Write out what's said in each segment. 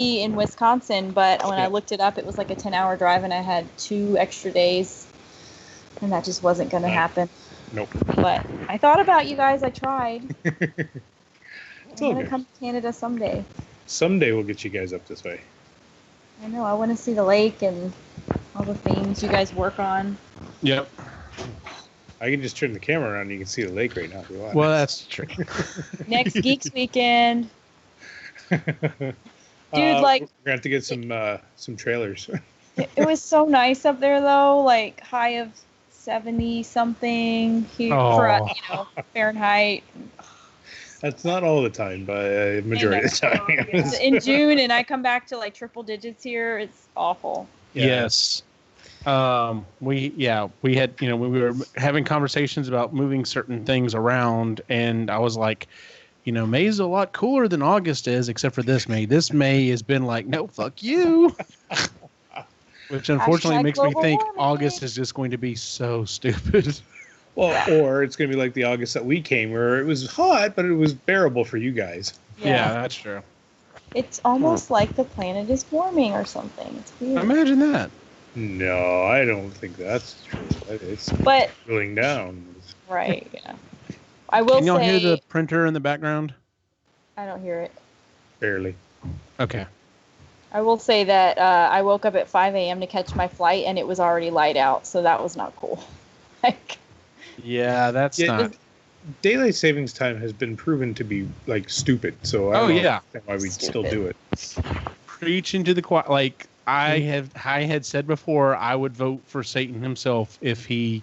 in Wisconsin, but when I looked it up, it was like a 10-hour drive, and I had 2 extra days, and that just wasn't going to happen. Nope. But I thought about you guys. I tried. I'm going to come to Canada someday. Someday we'll get you guys up this way. I know. I want to see the lake and all the things you guys work on. Yep. I can just turn the camera around and you can see the lake right now if you want. Well, that's true. Next Geeks Weekend. Dude, we're going to have to get some trailers. It was so nice up there, though. Like, high of 70-something here for, Fahrenheit. That's not all the time, but majority of the time. It's in June, and I come back to, like, triple digits here. It's awful. Yeah. Yes. We had, we were having conversations about moving certain things around, and I was like, May's a lot cooler than August is, except for this May. This May has been like, no, fuck you. Which unfortunately makes me think August is just going to be so stupid. Well, or it's going to be like the August that we came, where it was hot, but it was bearable for you guys. Yeah, that's true. It's almost like the planet is warming or something. It's weird. Imagine that. No, I don't think that's true. It's cooling down. Right, yeah. I will say... Can y'all hear the printer in the background? I don't hear it. Barely. Okay. I will say that I woke up at 5 a.m. to catch my flight, and it was already light out, so that was not cool. Yeah, that's not... Daylight savings time has been proven to be, like, stupid, so I don't know why we'd still do it. Preach into the choir. Like, I had said before, I would vote for Satan himself if he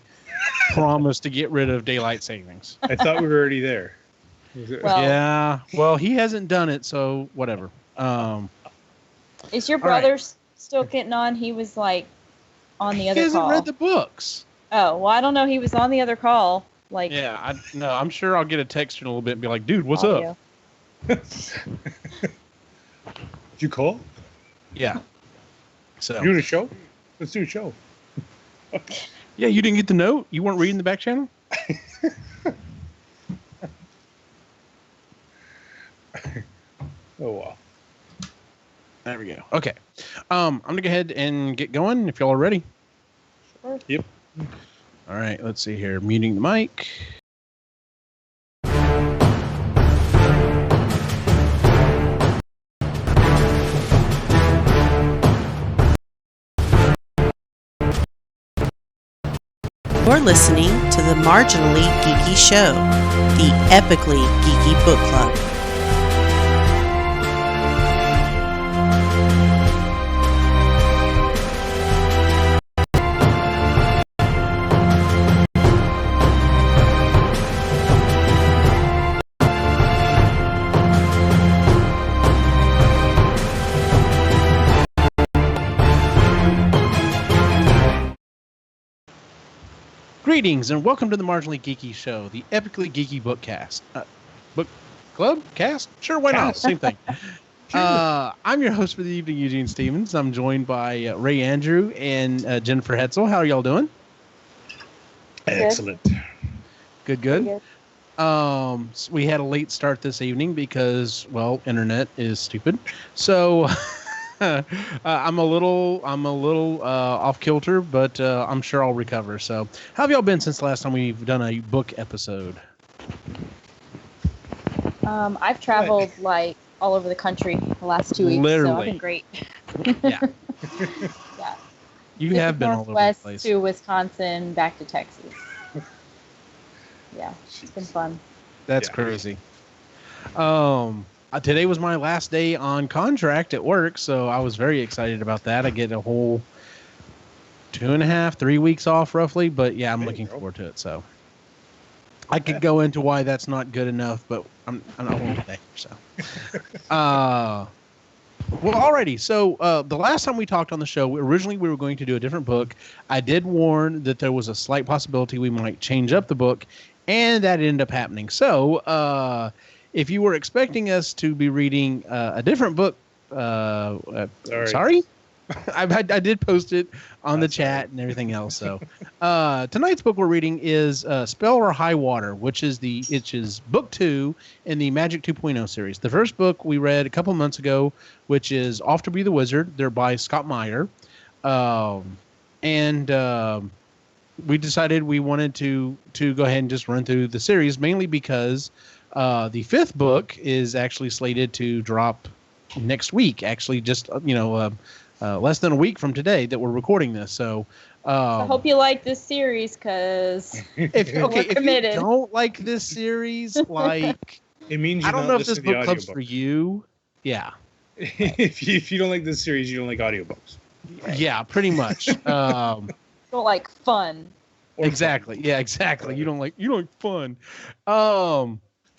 promised to get rid of daylight savings. I thought we were already there. Well, he hasn't done it, so whatever. Is your brother still getting on? He was like on the other call. He hasn't read the books. Oh, well, I don't know. He was on the other call. Like, I'm sure I'll get a text in a little bit and be like, dude, what's up? Did you call? Yeah. So you doing a show? Let's do a show. Yeah, you didn't get the note? You weren't reading the back channel? Oh, wow. There we go. Okay. I'm going to go ahead and get going if y'all are ready. Sure. Yep. All right, let's see here. Muting the mic. You're listening to the Marginally Geeky Show, the epically geeky book club. Greetings and welcome to the Marginally Geeky Show, the epically geeky bookcast. Book club? Cast? Sure, why not? Same thing. I'm your host for the evening, Eugene Stevens. I'm joined by Ray Andrew and Jennifer Hetzel. How are y'all doing? Excellent. Good. So we had a late start this evening because, well, internet is stupid. So... I'm a little off kilter, but I'm sure I'll recover. So, how have y'all been since the last time we've done a book episode? I've traveled like all over the country the last 2 weeks. Literally. So I've been great. Yeah. Yeah. You have been all over the place. To Wisconsin, back to Texas. Yeah, it's been fun. That's crazy. Today was my last day on contract at work, so I was very excited about that. I get a whole 2.5, 3 weeks off roughly, but yeah, I'm looking forward to it. So I could go into why that's not good enough, but I'm not going to there. So, well, alrighty. So the last time we talked on the show, originally we were going to do a different book. I did warn that there was a slight possibility we might change up the book, and that ended up happening. So, if you were expecting us to be reading a different book, sorry? I did post it on the chat and everything else. So tonight's book we're reading is Spell or High Water, which is book 2 in the Magic 2.0 series. The first book we read a couple months ago, which is Off to Be the Wizard. They're by Scott Meyer. We decided we wanted to go ahead and just run through the series, mainly because the 5th book is actually slated to drop next week. Actually, just less than a week from today that we're recording this. So I hope you like this series, because if you don't like this series, like it means I don't know if this book club's for you. Yeah. if you don't like this series, you don't like audiobooks. Right. Yeah, pretty much. Don't like fun. Exactly. Yeah, exactly. You don't like fun.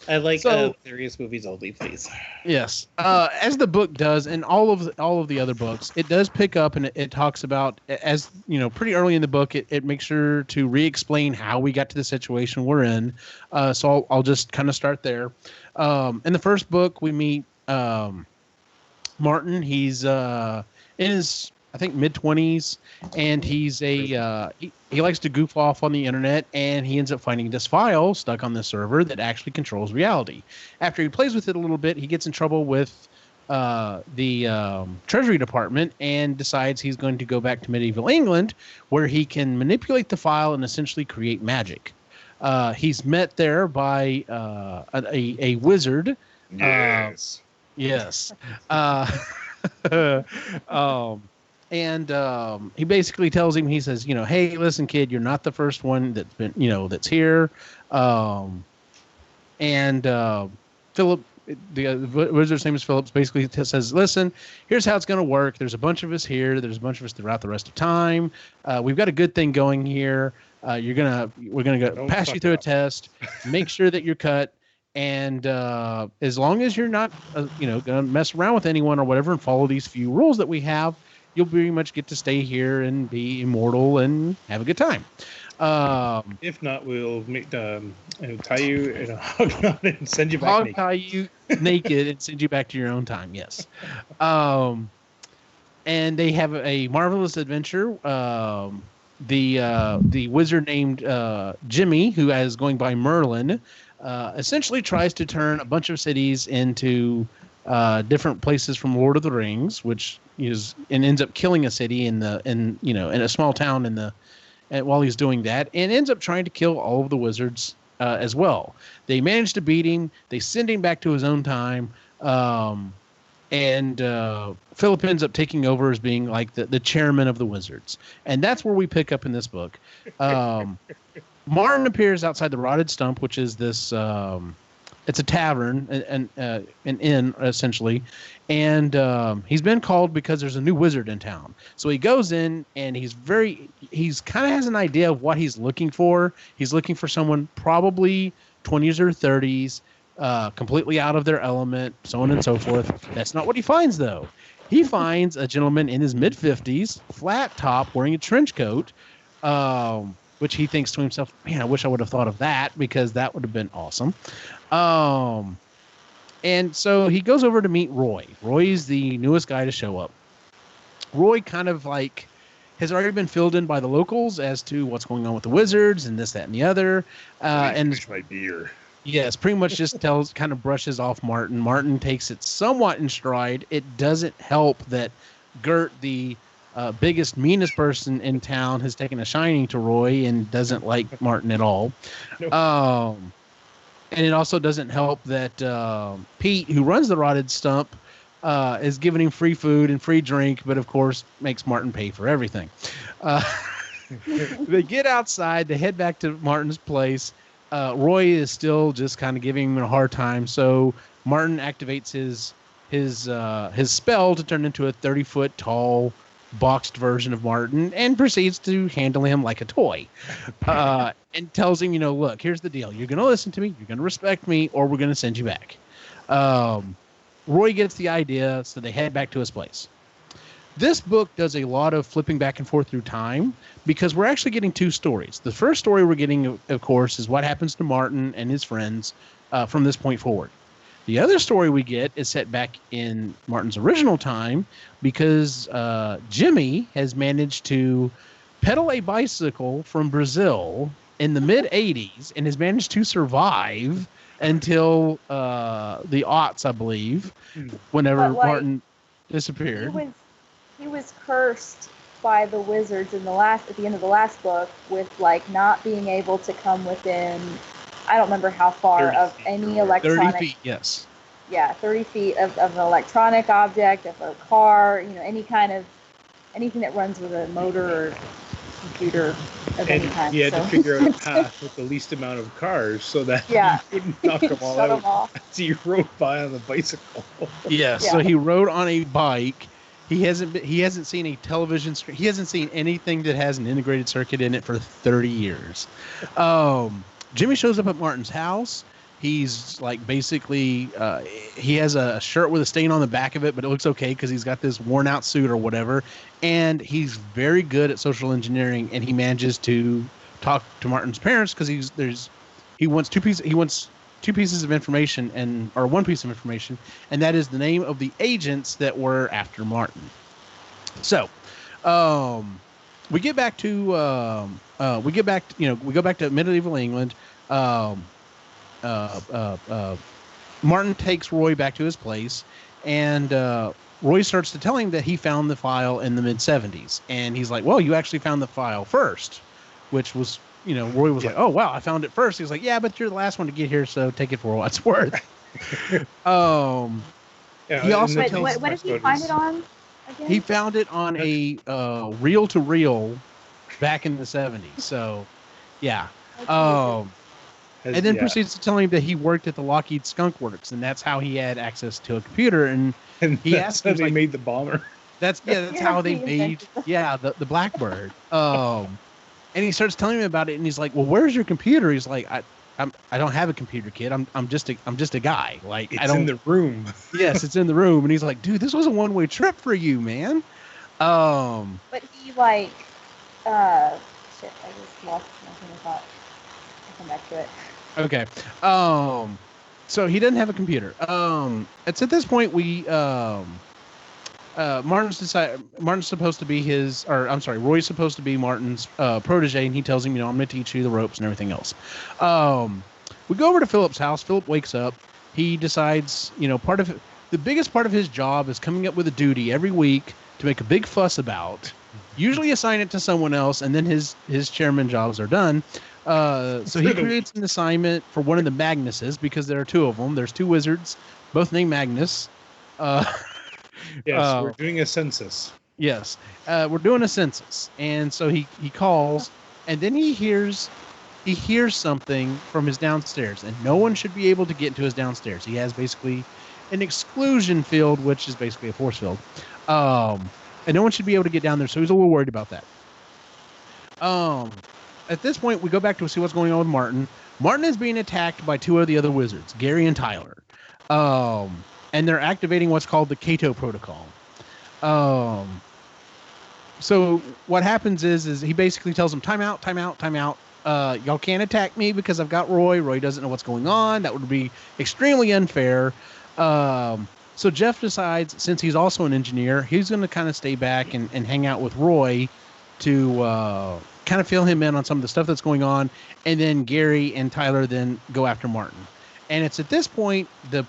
I like serious movies only, please. Yes. As the book does, and all of the other books, it does pick up and it talks about, as pretty early in the book, it makes sure to re-explain how we got to the situation we're in. So I'll just kind of start there. In the first book, we meet Martin. He's in his, I think, mid-20s, and he's he likes to goof off on the internet, and he ends up finding this file stuck on this server that actually controls reality. After he plays with it a little bit, he gets in trouble with the Treasury Department and decides he's going to go back to medieval England, where he can manipulate the file and essentially create magic. He's met there by a wizard. Yes. Yes. And he basically tells him, he says, hey, listen, kid, you're not the first one that's been, that's here. Phillip, the wizard's name is Phillip, basically says, listen, here's how it's going to work. There's a bunch of us here. There's a bunch of us throughout the rest of time. We've got a good thing going here. We're going to pass you through a test, make sure that you're cut. And as long as you're not, going to mess around with anyone or whatever and follow these few rules that we have, you'll pretty much get to stay here and be immortal and have a good time. If not, we'll tie you in a hog knot and send you back naked. Tie you naked and send you back to your own time, yes. And they have a marvelous adventure. The wizard named Jimmy, who is going by Merlin, essentially tries to turn a bunch of cities into different places from Lord of the Rings, which ends up killing a city in a small town while he's doing that, and ends up trying to kill all of the wizards as well. They manage to beat him. They send him back to his own time, and Phillip ends up taking over as being like the chairman of the wizards, and that's where we pick up in this book. Martin appears outside the Rotted Stump, which is this. It's a tavern, an inn, essentially. And he's been called because there's a new wizard in town. So he goes in, and he's kind of has an idea of what he's looking for. He's looking for someone probably 20s or 30s, completely out of their element, so on and so forth. That's not what he finds, though. He finds a gentleman in his mid-50s, flat top, wearing a trench coat, which he thinks to himself, man, I wish I would have thought of that, because that would have been awesome. And so he goes over to meet Roy. Roy's the newest guy to show up. Roy kind of has already been filled in by the locals as to what's going on with the wizards and this, that, and the other. And my beer. Yes, pretty much just kind of brushes off Martin. Martin takes it somewhat in stride. It doesn't help that Gert, the biggest, meanest person in town, has taken a shining to Roy and doesn't like Martin at all. Nope. And it also doesn't help that Pete, who runs the Rotted Stump, is giving him free food and free drink, but of course makes Martin pay for everything. They get outside, they head back to Martin's place. Roy is still just kind of giving him a hard time, so Martin activates his spell to turn into a 30-foot tall boxed version of Martin and proceeds to handle him like a toy. And tells him, look, here's the deal. You're going to listen to me, you're going to respect me, or we're going to send you back. Roy gets the idea, so they head back to his place. This book does a lot of flipping back and forth through time, because we're actually getting two stories. The first story we're getting, of course, is what happens to Martin and his friends from this point forward. The other story we get is set back in Martin's original time because Jimmy has managed to pedal a bicycle from Brazil in the mid-'80s and has managed to survive until the aughts, I believe, whenever Martin disappeared. He was cursed by the wizards at the end of the last book with like not being able to come within, I don't remember how far, of any electronic. 30 feet, yes. Yeah, 30 feet of an electronic object, of a car, anything that runs with a motor or computer of any kind. He had to figure out a path with the least amount of cars so that he wouldn't knock them all out. So he rode by on the bicycle. Yeah, so he rode on a bike. He hasn't seen a television screen. He hasn't seen anything that has an integrated circuit in it for 30 years. Jimmy shows up at Martin's house. He's like basically he has a shirt with a stain on the back of it, but it looks okay because he's got this worn out suit or whatever. And he's very good at social engineering, and he manages to talk to Martin's parents because he wants two pieces of information or one piece of information, and that is the name of the agents that were after Martin. So, we get back to we go back to medieval England. Martin takes Roy back to his place, and Roy starts to tell him that he found the file in the mid-'70s, and he's like, "Well, you actually found the file first," which was, Roy was like, "Oh wow, I found it first." He's like, "Yeah, but you're the last one to get here, so take it for what it's worth." He also what did he find it on again? He found it on a reel-to-reel back in the 70s. So, yeah. And then proceeds to tell him that he worked at the Lockheed Skunk Works, and that's how he had access to a computer. And he asked him, they made the bomber. That's how they made the Blackbird. And he starts telling me about it, and he's like, "Well, where's your computer?" He's like, "I don't have a computer, kid. I'm just a guy. Like, it's in the room." Yes, it's in the room. And he's like, "Dude, this was a one-way trip for you, man." But he like, shit, I just lost my train of thought. I'll come back to it. Okay. So he doesn't have a computer. It's at this point Roy's supposed to be Martin's protege, and he tells him, I'm going to teach you the ropes and everything else. We go over to Phillip's house. Phillip wakes up. He decides, the biggest part of his job is coming up with a duty every week to make a big fuss about, usually assign it to someone else, and then his chairman jobs are done. So he creates an assignment for one of the Magnuses, because there are two of them. There's two wizards, both named Magnus. Yes, we're doing a census. Yes, we're doing a census. And so he calls, and then he hears something from his downstairs, and no one should be able to get into his downstairs. He has basically an exclusion field, which is basically a force field. And no one should be able to get down there, so he's a little worried about that. At this point, we go back to see what's going on with Martin. Martin is being attacked by two of the other wizards, Gary and Tyler. And they're activating what's called the Cato Protocol. So what happens is he basically tells them, time out. Y'all can't attack me because I've got Roy. Roy doesn't know what's going on. That would be extremely unfair. So Jeff decides, since he's also an engineer, he's going to kind of stay back and hang out with Roy to kind of fill him in on some of the stuff that's going on. And then Gary and Tyler then go after Martin. And it's at this point the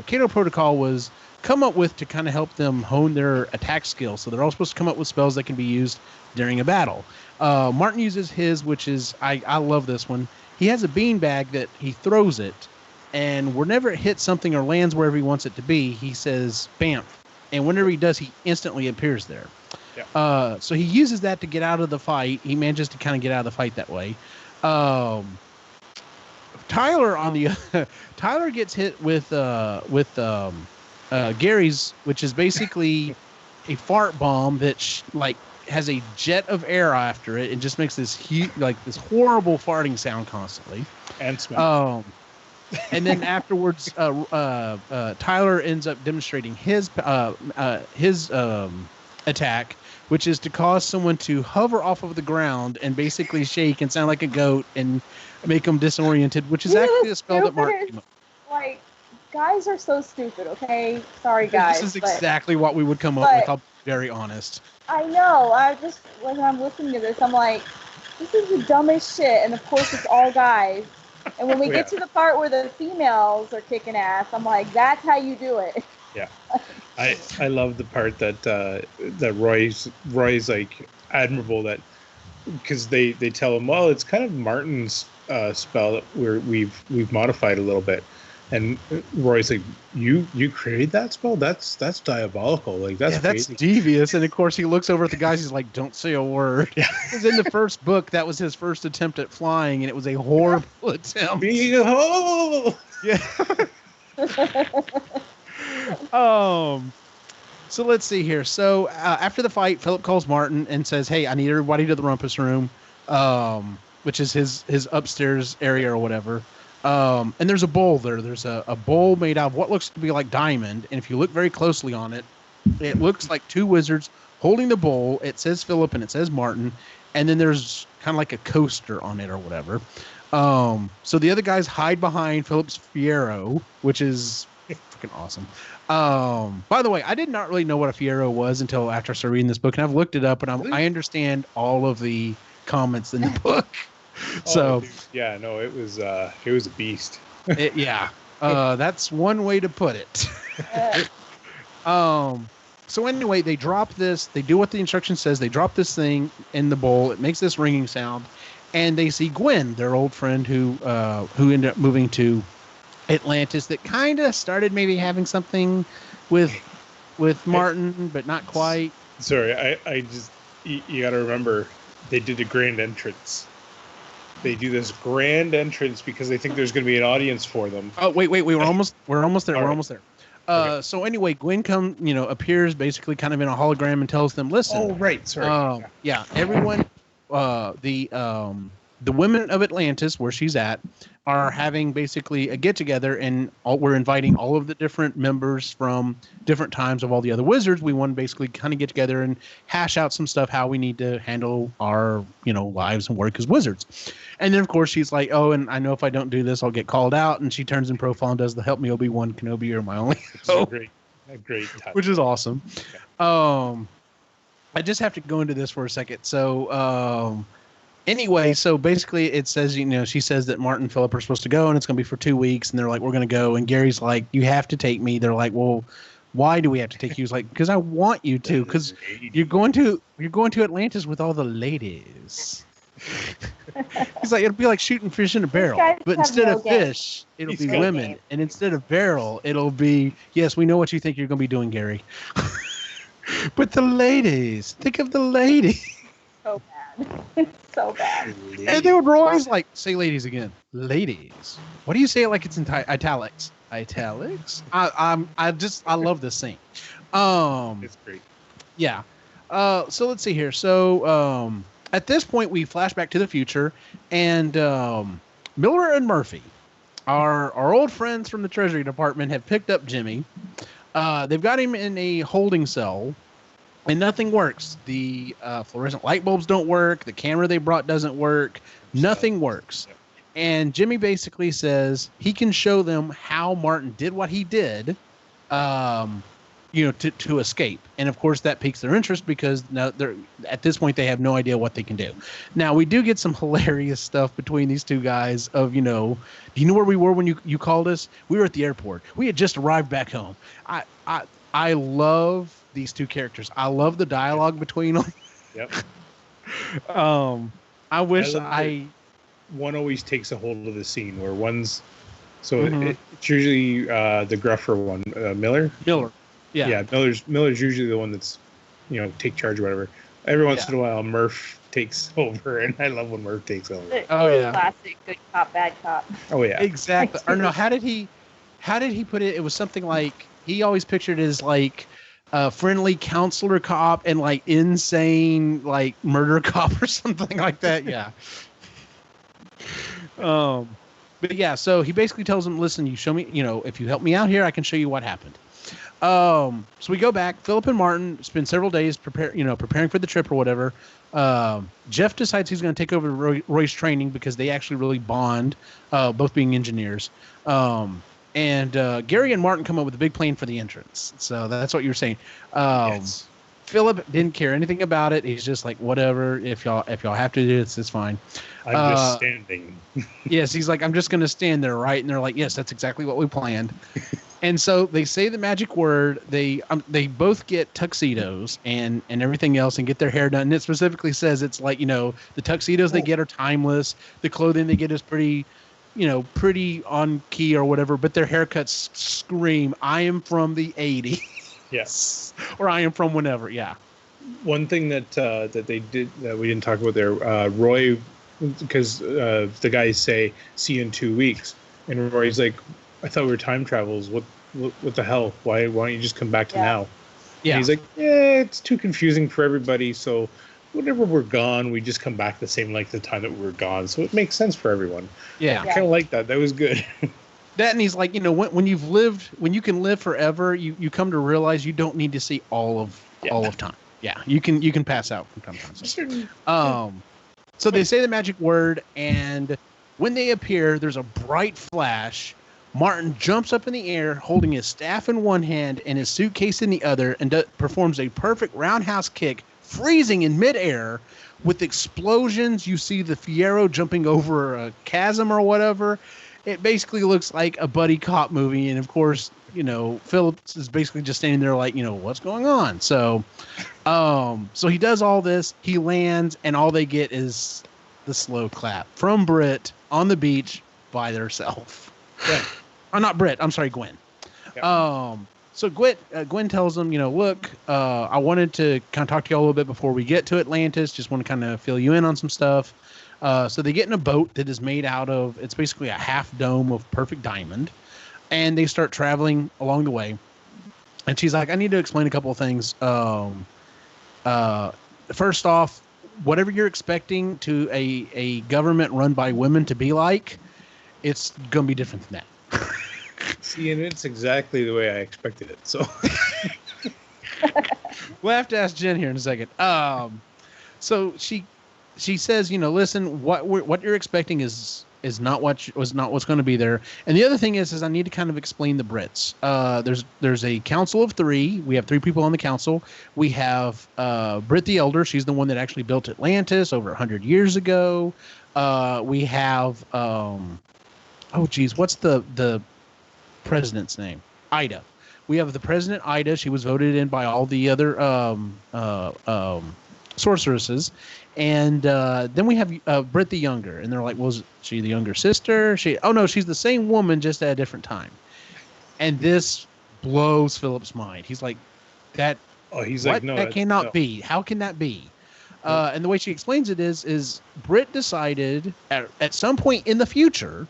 Cato Protocol was come up with to kind of help them hone their attack skills. So they're all supposed to come up with spells that can be used during a battle. Martin uses his, which is, I love this one. He has a beanbag that he throws it, and whenever it hits something or lands wherever he wants it to be, he says, "Bamf." And whenever he does, he instantly appears there. Yeah. So he uses that to get out of the fight. He manages to kind of get out of the fight that way. Tyler gets hit with Gary's, which is basically a fart bomb that has a jet of air after it and just makes this this horrible farting sound constantly. And smell. And then afterwards, Tyler ends up demonstrating his attack, which is to cause someone to hover off of the ground and basically shake and sound like a goat and make them disoriented, which is actually a spell that Mark came up. Like guys are so stupid, okay? Sorry, guys. This is exactly what we would come up with, I'll be very honest. I know. When I'm listening to this, I'm like, this is the dumbest shit. And of course, it's all guys. And when we get to the part where the females are kicking ass, I'm like, that's how you do it. Yeah. I love the part that Roy's like admirable, that because they tell him, well, it's kind of Martin's spell that we've modified a little bit. And Roy's like, you created that spell? That's diabolical. Like that's devious. And of course he looks over at the guys. He's like, don't say a word. Because in the first book, that was his first attempt at flying, and it was a horrible attempt. Yeah. So let's see here. So after the fight, Phillip calls Martin and says, "Hey, I need everybody to the rumpus room," which is his upstairs area or whatever. And there's a bowl there. There's a bowl made out of what looks to be like diamond. And if you look very closely on it, it looks like two wizards holding the bowl. It says Phillip and it says Martin. And then there's kind of like a coaster on it or whatever. So the other guys hide behind Phillip's Fiero, which is freaking awesome. By the way, I did not really know what a Fiero was until after I started reading this book. And I've looked it up, and I understand all of the comments in the book. So yeah, no, it was a beast. That's one way to put it. So anyway, they drop this. They do what the instruction says. They drop this thing in the bowl. It makes this ringing sound, and they see Gwen, their old friend who ended up moving to Atlantis. That kind of started maybe having something with Martin, but not quite. Sorry, I just you got to remember they did a grand entrance. They do this grand entrance because they think there's going to be an audience for them. Oh, wait. We're almost there. Right. We're almost there. Okay. So anyway, Gwen appears basically kind of in a hologram and tells them, listen. Oh, right. Sorry. Everyone, the women of Atlantis, where she's at, are having basically a get together, and we're inviting all of the different members from different times of all the other wizards. We want to basically kind of get together and hash out some stuff, how we need to handle our, lives and work as wizards. And then of course she's like, oh, and I know if I don't do this, I'll get called out. And she turns in profile and does the help me Obi-Wan Kenobi, you're my only hope. A great touch. Which is awesome. Okay. I just have to go into this for a second. So, anyway, so basically it says, she says that Martin and Phillip are supposed to go, and it's going to be for 2 weeks. And they're like, we're going to go. And Gary's like, you have to take me. They're like, well, why do we have to take you? He's like, because I want you to, because you're going to Atlantis with all the ladies. He's like, it'll be like shooting fish in a barrel, but instead of fish, it'll be women. And instead of barrel, it'll be, yes, we know what you think you're going to be doing, Gary. But the ladies, think of the ladies. So bad. So bad. And they would always like, say ladies again. Ladies. What do you say it like it's in italics? Italics? I love this scene. It's great. Yeah. So let's see here. So at this point we flash back to the future, and Miller and Murphy, our old friends from the Treasury Department, have picked up Jimmy. They've got him in a holding cell, and nothing works. The fluorescent light bulbs don't work. The camera they brought doesn't work. Nothing works. And Jimmy basically says he can show them how Martin did what he did, to escape. And of course that piques their interest, because now at this point they have no idea what they can do. Now we do get some hilarious stuff between these two guys of, do you know where we were when you called us? We were at the airport. We had just arrived back home. I love these two characters. I love the dialogue between them. Yep. I wish one always takes a hold of the scene where one's, it's usually the gruffer one, Miller. Yeah, Miller's usually the one that's, take charge or whatever. Every once in a while, Murph takes over, and I love when Murph takes over. Oh yeah, classic good cop, bad cop. Oh yeah, exactly. Or no, how did he put it? It was something like he always pictured it as like friendly counselor cop and like insane like murder cop or something like that. Yeah. But yeah, so he basically tells him, listen, you show me, if you help me out here, I can show you what happened. So we go back. Phillip and Martin spend several days preparing for the trip or whatever. Jeff decides he's going to take over Roy's training because they actually really bond, both being engineers. And Gary and Martin come up with a big plan for the entrance. So that's what you're saying. Yes. Phillip didn't care anything about it. He's just like, whatever. If y'all have to do this, it's fine. I'm just standing. Yes, he's like, I'm just going to stand there, right? And they're like, yes, that's exactly what we planned. And so they say the magic word. They both get tuxedos and everything else and get their hair done. And it specifically says it's like, the tuxedos they get are timeless. The clothing they get is pretty on key or whatever. But their haircuts scream, I am from the 80s. Yes. Or I am from whenever. Yeah. One thing that they did that we didn't talk about there, Roy, because the guys say, see you in 2 weeks. And Roy's like, I thought we were time travels. What the hell? Why don't you just come back to now? Yeah. And he's like, yeah, it's too confusing for everybody. So whenever we're gone, we just come back the same length of time that we were gone. So it makes sense for everyone. Yeah. I kind of like that. That was good. That, and he's like, when you can live forever, you come to realize you don't need to see all of time. Yeah. You can pass out from time to time. So they say the magic word, and when they appear, there's a bright flash. Martin jumps up in the air, holding his staff in one hand and his suitcase in the other, and performs a perfect roundhouse kick, freezing in midair. With explosions, you see the Fiero jumping over a chasm or whatever. It basically looks like a buddy cop movie, and of course, Phillip is basically just standing there like, what's going on? So, so he does all this, he lands, and all they get is the slow clap from Britt on the beach by herself. Yeah. Oh, not Britt. I'm sorry, Gwen. Yeah. So Gwen tells them, look, I wanted to kind of talk to you all a little bit before we get to Atlantis. Just want to kind of fill you in on some stuff. So they get in a boat that is made out of, it's basically a half dome of perfect diamond. And they start traveling along the way. And she's like, I need to explain a couple of things. First off, whatever you're expecting to a government run by women to be like, it's going to be different than that. See, and it's exactly the way I expected it. So we'll have to ask Jen here in a second. So she says, listen, what you're expecting is not what's going to be there. And the other thing is I need to kind of explain the Brits. There's a council of 3. We have 3 people on the council. We have Britt the Elder. She's the one that actually built Atlantis over 100 years ago. We have what's the president's name? Ida. We have the president Ida. She was voted in by all the other sorceresses. And then we have Britt the Younger. And they're like, was she the younger sister? No, she's the same woman, just at a different time. And this blows Phillip's mind. He's like, that cannot be. How can that be? And the way she explains it is Britt decided at some point in the future,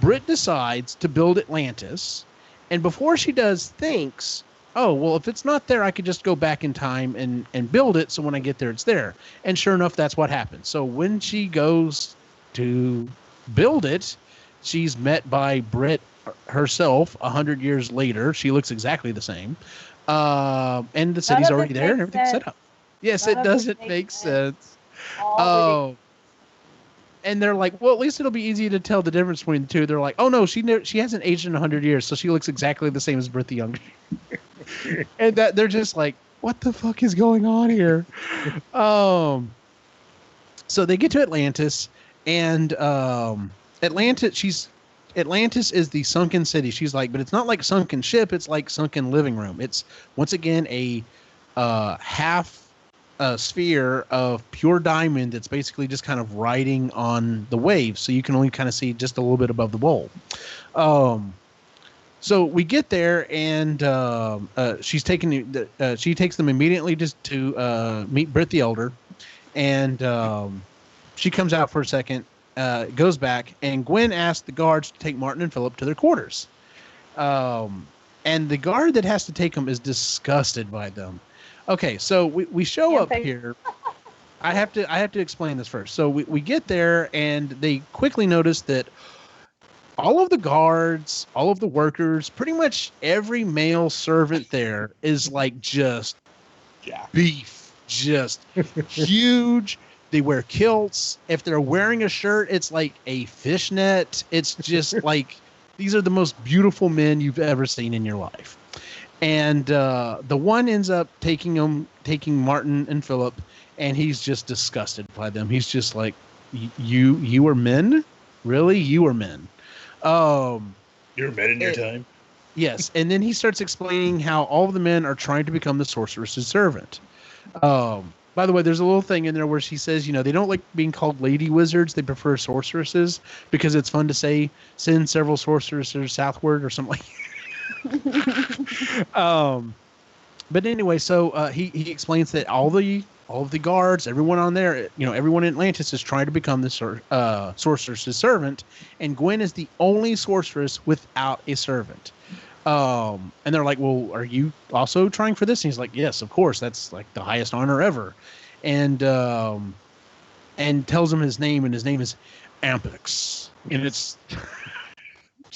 Britt decides to build Atlantis, and before she does, thinks, oh, well, if it's not there, I could just go back in time and build it, so when I get there, it's there. And sure enough, that's what happens. So when she goes to build it, she's met by Britt herself 100 years later. She looks exactly the same. And the city's already there and everything's set up. Yes, it doesn't make sense. Oh. And they're like, well, at least it'll be easy to tell the difference between the two. They're like, oh, no, she hasn't aged in 100 years, so she looks exactly the same as Britt the Younger. And that they're just like, what the fuck is going on here? So they get to Atlantis, and Atlantis is the sunken city. She's like, but it's not like sunken ship. It's like sunken living room. It's, once again, a half sphere of pure diamond that's basically just kind of riding on the waves, so you can only kind of see just a little bit above the bowl. So we get there, and she takes them immediately just to meet Britt the Elder, and she comes out for a second, goes back, and Gwen asks the guards to take Martin and Phillip to their quarters. And the guard that has to take them is disgusted by them. Okay, so we show up here. I have to explain this first. So we get there, and they quickly notice that all of the guards, all of the workers, pretty much every male servant there is like just beef, just huge. They wear kilts. If they're wearing a shirt, it's like a fishnet. It's just like these are the most beautiful men you've ever seen in your life. And the one ends up taking Martin and Phillip, and he's just disgusted by them. He's just like, you are men? Really? You are men. You're men in your time. Yes. And then he starts explaining how all of the men are trying to become the sorceress's servant. By the way, there's a little thing in there where she says, they don't like being called lady wizards. They prefer sorceresses because it's fun to say, send several sorceresses southward or something like that. But anyway, so he explains that all of the guards, everyone on there, everyone in Atlantis is trying to become the sorceress's servant, and Gwen is the only sorceress without a servant. And they're like, well, are you also trying for this? And he's like, yes, of course. That's like the highest honor ever. And tells him his name, and his name is Ampix. And it's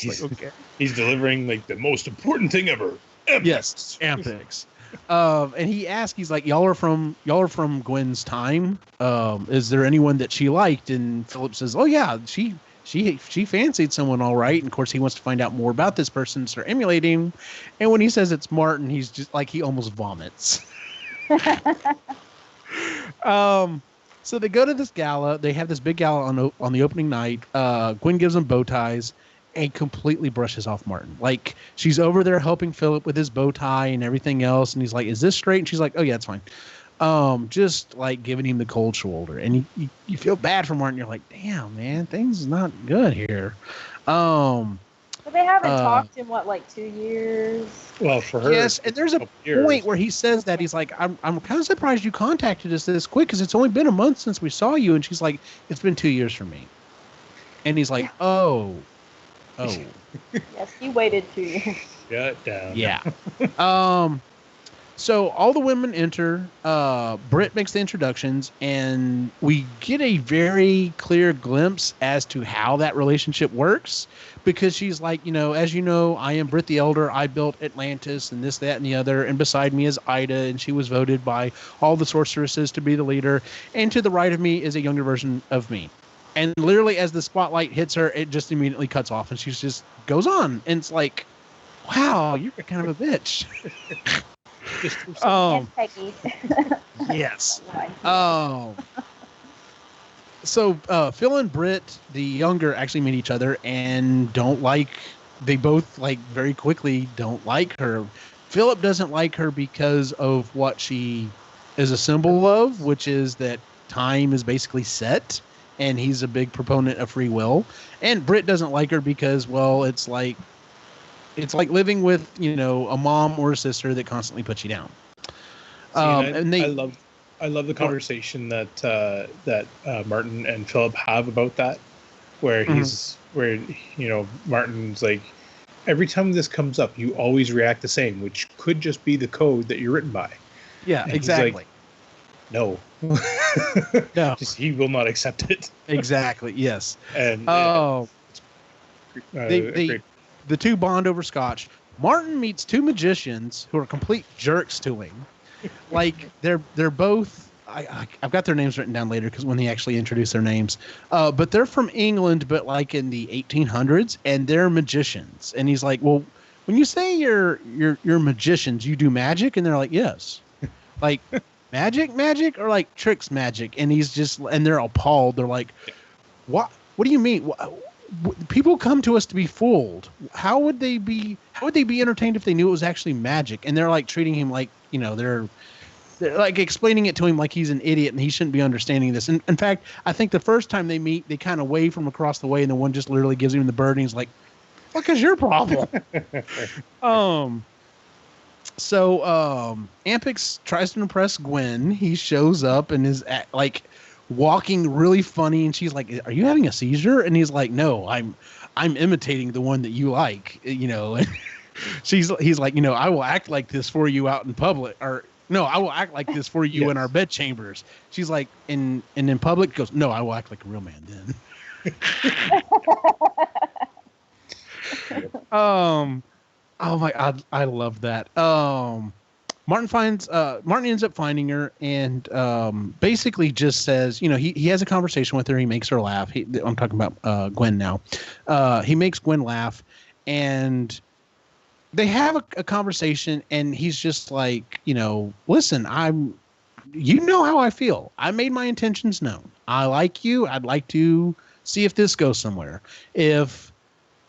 like, okay. He's delivering like the most important thing ever. Ampix. Yes, Ampix. And he asks, he's like, y'all are from Gwen's time. Is there anyone that she liked? And Phillip says, oh yeah, she fancied someone all right. And of course he wants to find out more about this person, start emulating him. And when he says it's Martin, he's just like, he almost vomits. So they go to this gala. They have this big gala on the opening night. Gwen gives them bow ties and completely brushes off Martin. Like, she's over there helping Phillip with his bow tie and everything else. And he's like, is this straight? And she's like, oh yeah, it's fine. Just like giving him the cold shoulder. And you feel bad for Martin. You're like, damn, man, things not good here. But they haven't talked in what, like 2 years? Well, for her, yes. And there's a point where he says that he's like, I'm kind of surprised you contacted us this quick because it's only been a month since we saw you. And she's like, it's been 2 years for me. And he's like, oh. Yes, he waited 2 years. Shut down. Yeah. So all the women enter. Britt makes the introductions, and we get a very clear glimpse as to how that relationship works. Because she's like, as you know, I am Britt the Elder. I built Atlantis and this, that, and the other. And beside me is Ida, and she was voted by all the sorceresses to be the leader. And to the right of me is a younger version of me. And literally, as the spotlight hits her, it just immediately cuts off, and she just goes on. And it's like, wow, you're kind of a bitch. Peggy. Yes. So Phil and Britt, the younger, actually meet each other and they both very quickly don't like her. Phillip doesn't like her because of what she is a symbol of, which is that time is basically set. And he's a big proponent of free will. And Britt doesn't like her because, well, it's like living with, a mom or a sister that constantly puts you down. I love the conversation that Martin and Phillip have about that, where Martin's like, every time this comes up, you always react the same, which could just be the code that you're written by. Yeah, and exactly. Like, no. No. He will not accept it. Exactly. Yes. And the two bond over scotch. Martin meets two magicians who are complete jerks to him. Like they're both. I've got their names written down later because when they actually introduce their names. But they're from England, but like in the 1800s, and they're magicians. And he's like, well, when you say you're magicians, you do magic, and they're like, yes, like. Magic or like tricks magic. And and they're appalled. They're like, what do you mean? People come to us to be fooled. How would they be entertained if they knew it was actually magic? And they're like treating him like, they're like explaining it to him like he's an idiot and he shouldn't be understanding this. And in fact, I think the first time they meet, they kind of wave from across the way, and the one just literally gives him the bird, and he's like, what is your problem? So Ampix tries to impress Gwen. He shows up and is walking really funny, and she's like, "Are you having a seizure?" And he's like, "No, I'm imitating the one that you like." And he's like, "I will act like this for you out in public, or no, I will act like this for you in our bed chambers." She's like, and in public, goes, "No, I will act like a real man then." Oh my God, I love that. Martin ends up finding her and basically just says, he has a conversation with her. He makes her laugh. I'm talking about Gwen now. He makes Gwen laugh, and they have a conversation, and he's just like, listen, you know how I feel. I made my intentions known. I like you. I'd like to see if this goes somewhere. If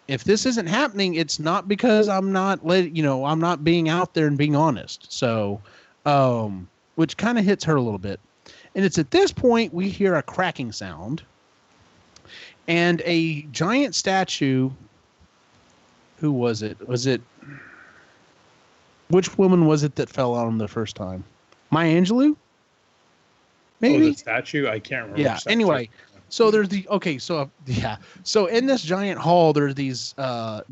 this isn't happening, it's not because I'm not I'm not being out there and being honest. So, which kind of hits her a little bit. And it's at this point we hear a cracking sound, and a giant statue. Who was it? Which woman was it that fell on him the first time? Maya Angelou? Maybe? Oh, the statue? I can't remember. Yeah, anyway. So there's So in this giant hall, there's these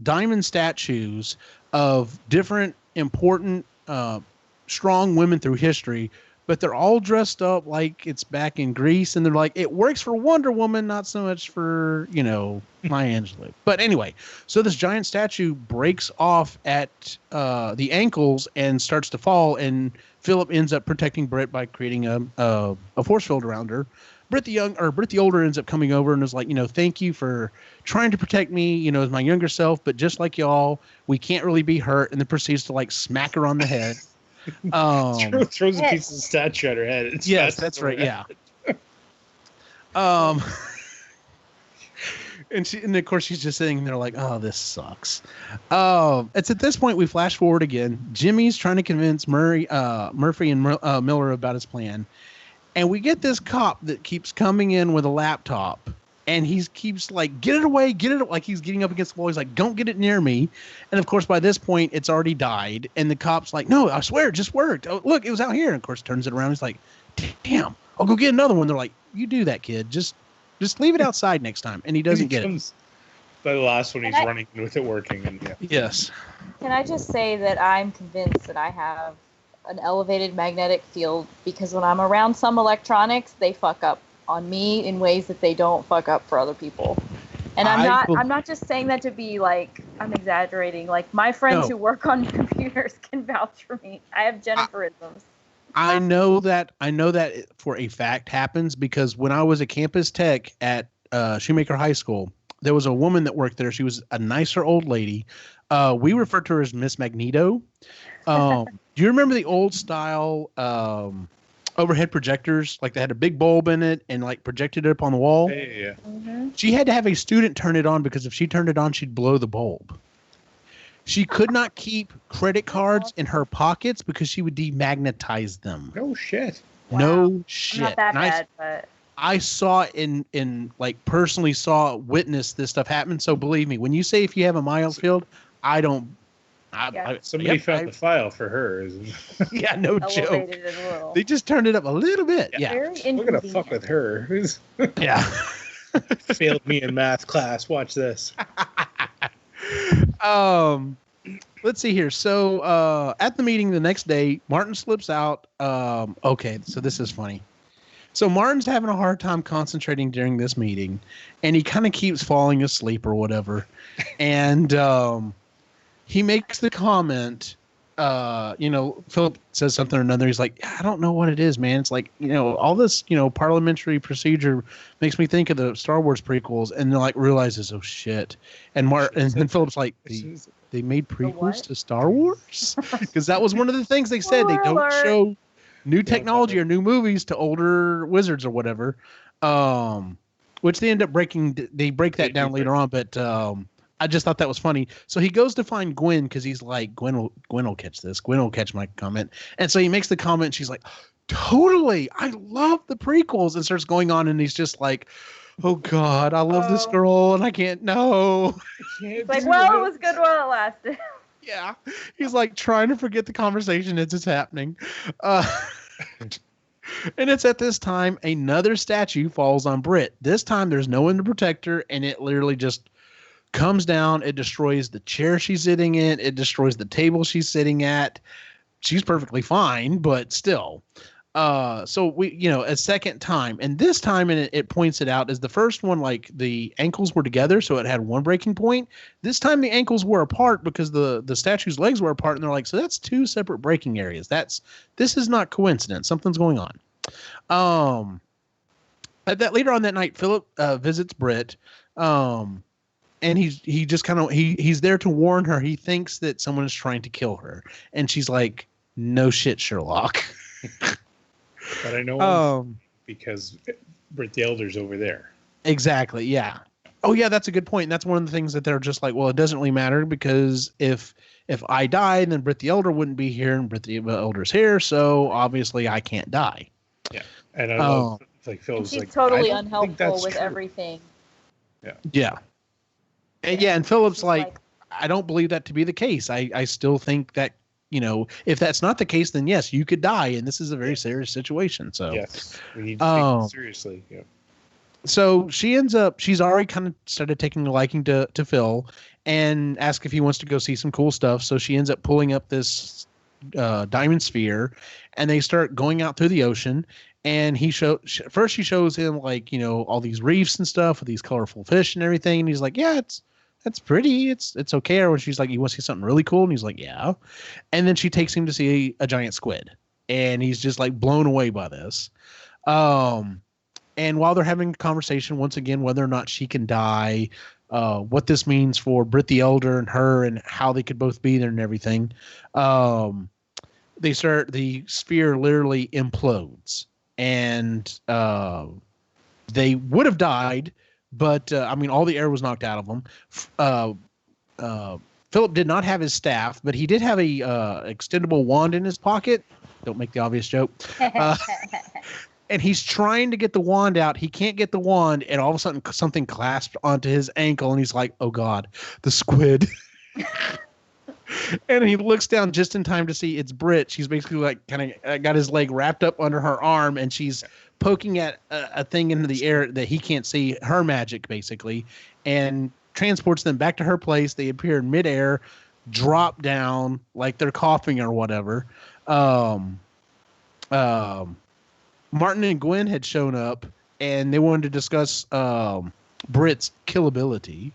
diamond statues of different important, strong women through history, but they're all dressed up like it's back in Greece, and they're like, it works for Wonder Woman, not so much for, Maya Angelou. But anyway, so this giant statue breaks off at the ankles and starts to fall, and Phillip ends up protecting Britt by creating a force field around her. Britt the older ends up coming over and is like, thank you for trying to protect me, as my younger self, but just like y'all, we can't really be hurt, and then proceeds to like smack her on the head. Throws a piece of statue at her head. Yes, that's right. Yeah. And of course she's just sitting there like, oh, this sucks. It's at this point we flash forward again. Jimmy's trying to convince Murphy and Miller about his plan, and we get this cop that keeps coming in with a laptop. And he keeps like, get it away, like he's getting up against the wall. He's like, don't get it near me. And of course, by this point, it's already died. And the cop's like, no, I swear it just worked. Oh, look, it was out here. And of course, turns it around. He's like, damn, I'll go get another one. They're like, you do that, kid. Just leave it outside next time. And he doesn't get it. By the last one, he's running with it working. And yeah. Yes. Can I just say that I'm convinced that I have an elevated magnetic field, because when I'm around some electronics, they fuck up on me in ways that they don't fuck up for other people. And I'm not just saying that to be like, I'm exaggerating. Like, my friends who work on computers can vouch for me. I have Jenniferisms. I know that for a fact happens, because when I was a campus tech at Shoemaker High School, there was a woman that worked there. She was a nicer old lady. We referred to her as Miss Magneto. Do you remember the old style overhead projectors, like they had a big bulb in it and like projected it up on the wall? Yeah. Mm-hmm. She had to have a student turn it on, because if she turned it on, she'd blow the bulb. She could not keep credit cards in her pockets because she would demagnetize them. No shit. Wow. No shit. Not that bad, but I saw in like personally witnessed this stuff happen. So believe me, when you say if you have a miles field, I don't. Somebody found the file for her. Yeah, no joke. elevated it a little. They just turned it up a little bit. Yeah. Very We're gonna fuck with her. Yeah. Failed me in math class. Watch this. Let's see here. So at the meeting the next day, Martin slips out. Okay, so this is funny. So Martin's having a hard time concentrating during this meeting, and he kind of keeps falling asleep or whatever. And he makes the comment, Phillip says something or another. He's like, I don't know what it is, man. It's like, all this, parliamentary procedure makes me think of the Star Wars prequels, and then like realizes, oh shit. And then Phillip's like, they made prequels to Star Wars? Because that was one of the things they said. They don't show new technology or new movies to older wizards or whatever. Which they end up breaking. They break that down later on, but I just thought that was funny. So he goes to find Gwen, because he's like, Gwen will catch this. Gwen will catch my comment. And so he makes the comment. And she's like, totally. I love the prequels, and starts going on. And he's just like, oh God, I love this girl, and I can't know. It's like, well, it was good while it lasted. Yeah. He's like trying to forget the conversation as it's happening. And it's at this time another statue falls on Britt. This time there's no one to protect her, and it literally just comes down. It destroys the chair she's sitting in. It destroys the table she's sitting at. She's perfectly fine, but still. So we, a second time, and this time, and it points it out, is the first one, like the ankles were together, so it had one breaking point. This time the ankles were apart because the statue's legs were apart, and they're like, so that's two separate breaking areas. This is not coincidence. Something's going on. Later on that night, Phillip visits Britt. and he just kind of he's there to warn her. He thinks that someone is trying to kill her, and she's like, "No shit, Sherlock." But I know because Britt the Elder's over there. Exactly. Yeah. Oh yeah, that's a good point. And that's one of the things that they're just like, well, it doesn't really matter because if I died, then Britt the Elder wouldn't be here, and Britt the Elder's here, so obviously I can't die. Yeah, and I love like Phil's she's like totally unhelpful with everything. Yeah. Yeah. And Phillip's like, I don't believe that to be the case. I still think that, if that's not the case, then yes, you could die, and this is a very serious situation. So yes, we need to take it seriously. Yeah. So she's already kind of started taking a liking to Phil and ask if he wants to go see some cool stuff. So she ends up pulling up this diamond sphere, and they start going out through the ocean. And he shows him like, all these reefs and stuff with these colorful fish and everything. And he's like, yeah, that's pretty. It's okay. Or when she's like, you want to see something really cool? And he's like, yeah. And then she takes him to see a giant squid, and he's just like blown away by this. And while they're having a conversation once again, whether or not she can die, what this means for Britt the Elder and her, and how they could both be there and everything, the sphere literally implodes, and they would have died, but all the air was knocked out of them. Phillip did not have his staff, but he did have a extendable wand in his pocket. Don't make the obvious joke. And he's trying to get the wand out. He can't get the wand, and all of a sudden something clasped onto his ankle, and he's like, oh God, the squid. And he looks down just in time to see it's Britt. She's basically like kind of got his leg wrapped up under her arm, and she's poking at a thing into the air that he can't see, her magic basically, and transports them back to her place. They appear in midair, drop down like they're coughing or whatever. Martin and Gwen had shown up, and they wanted to discuss Britt's killability,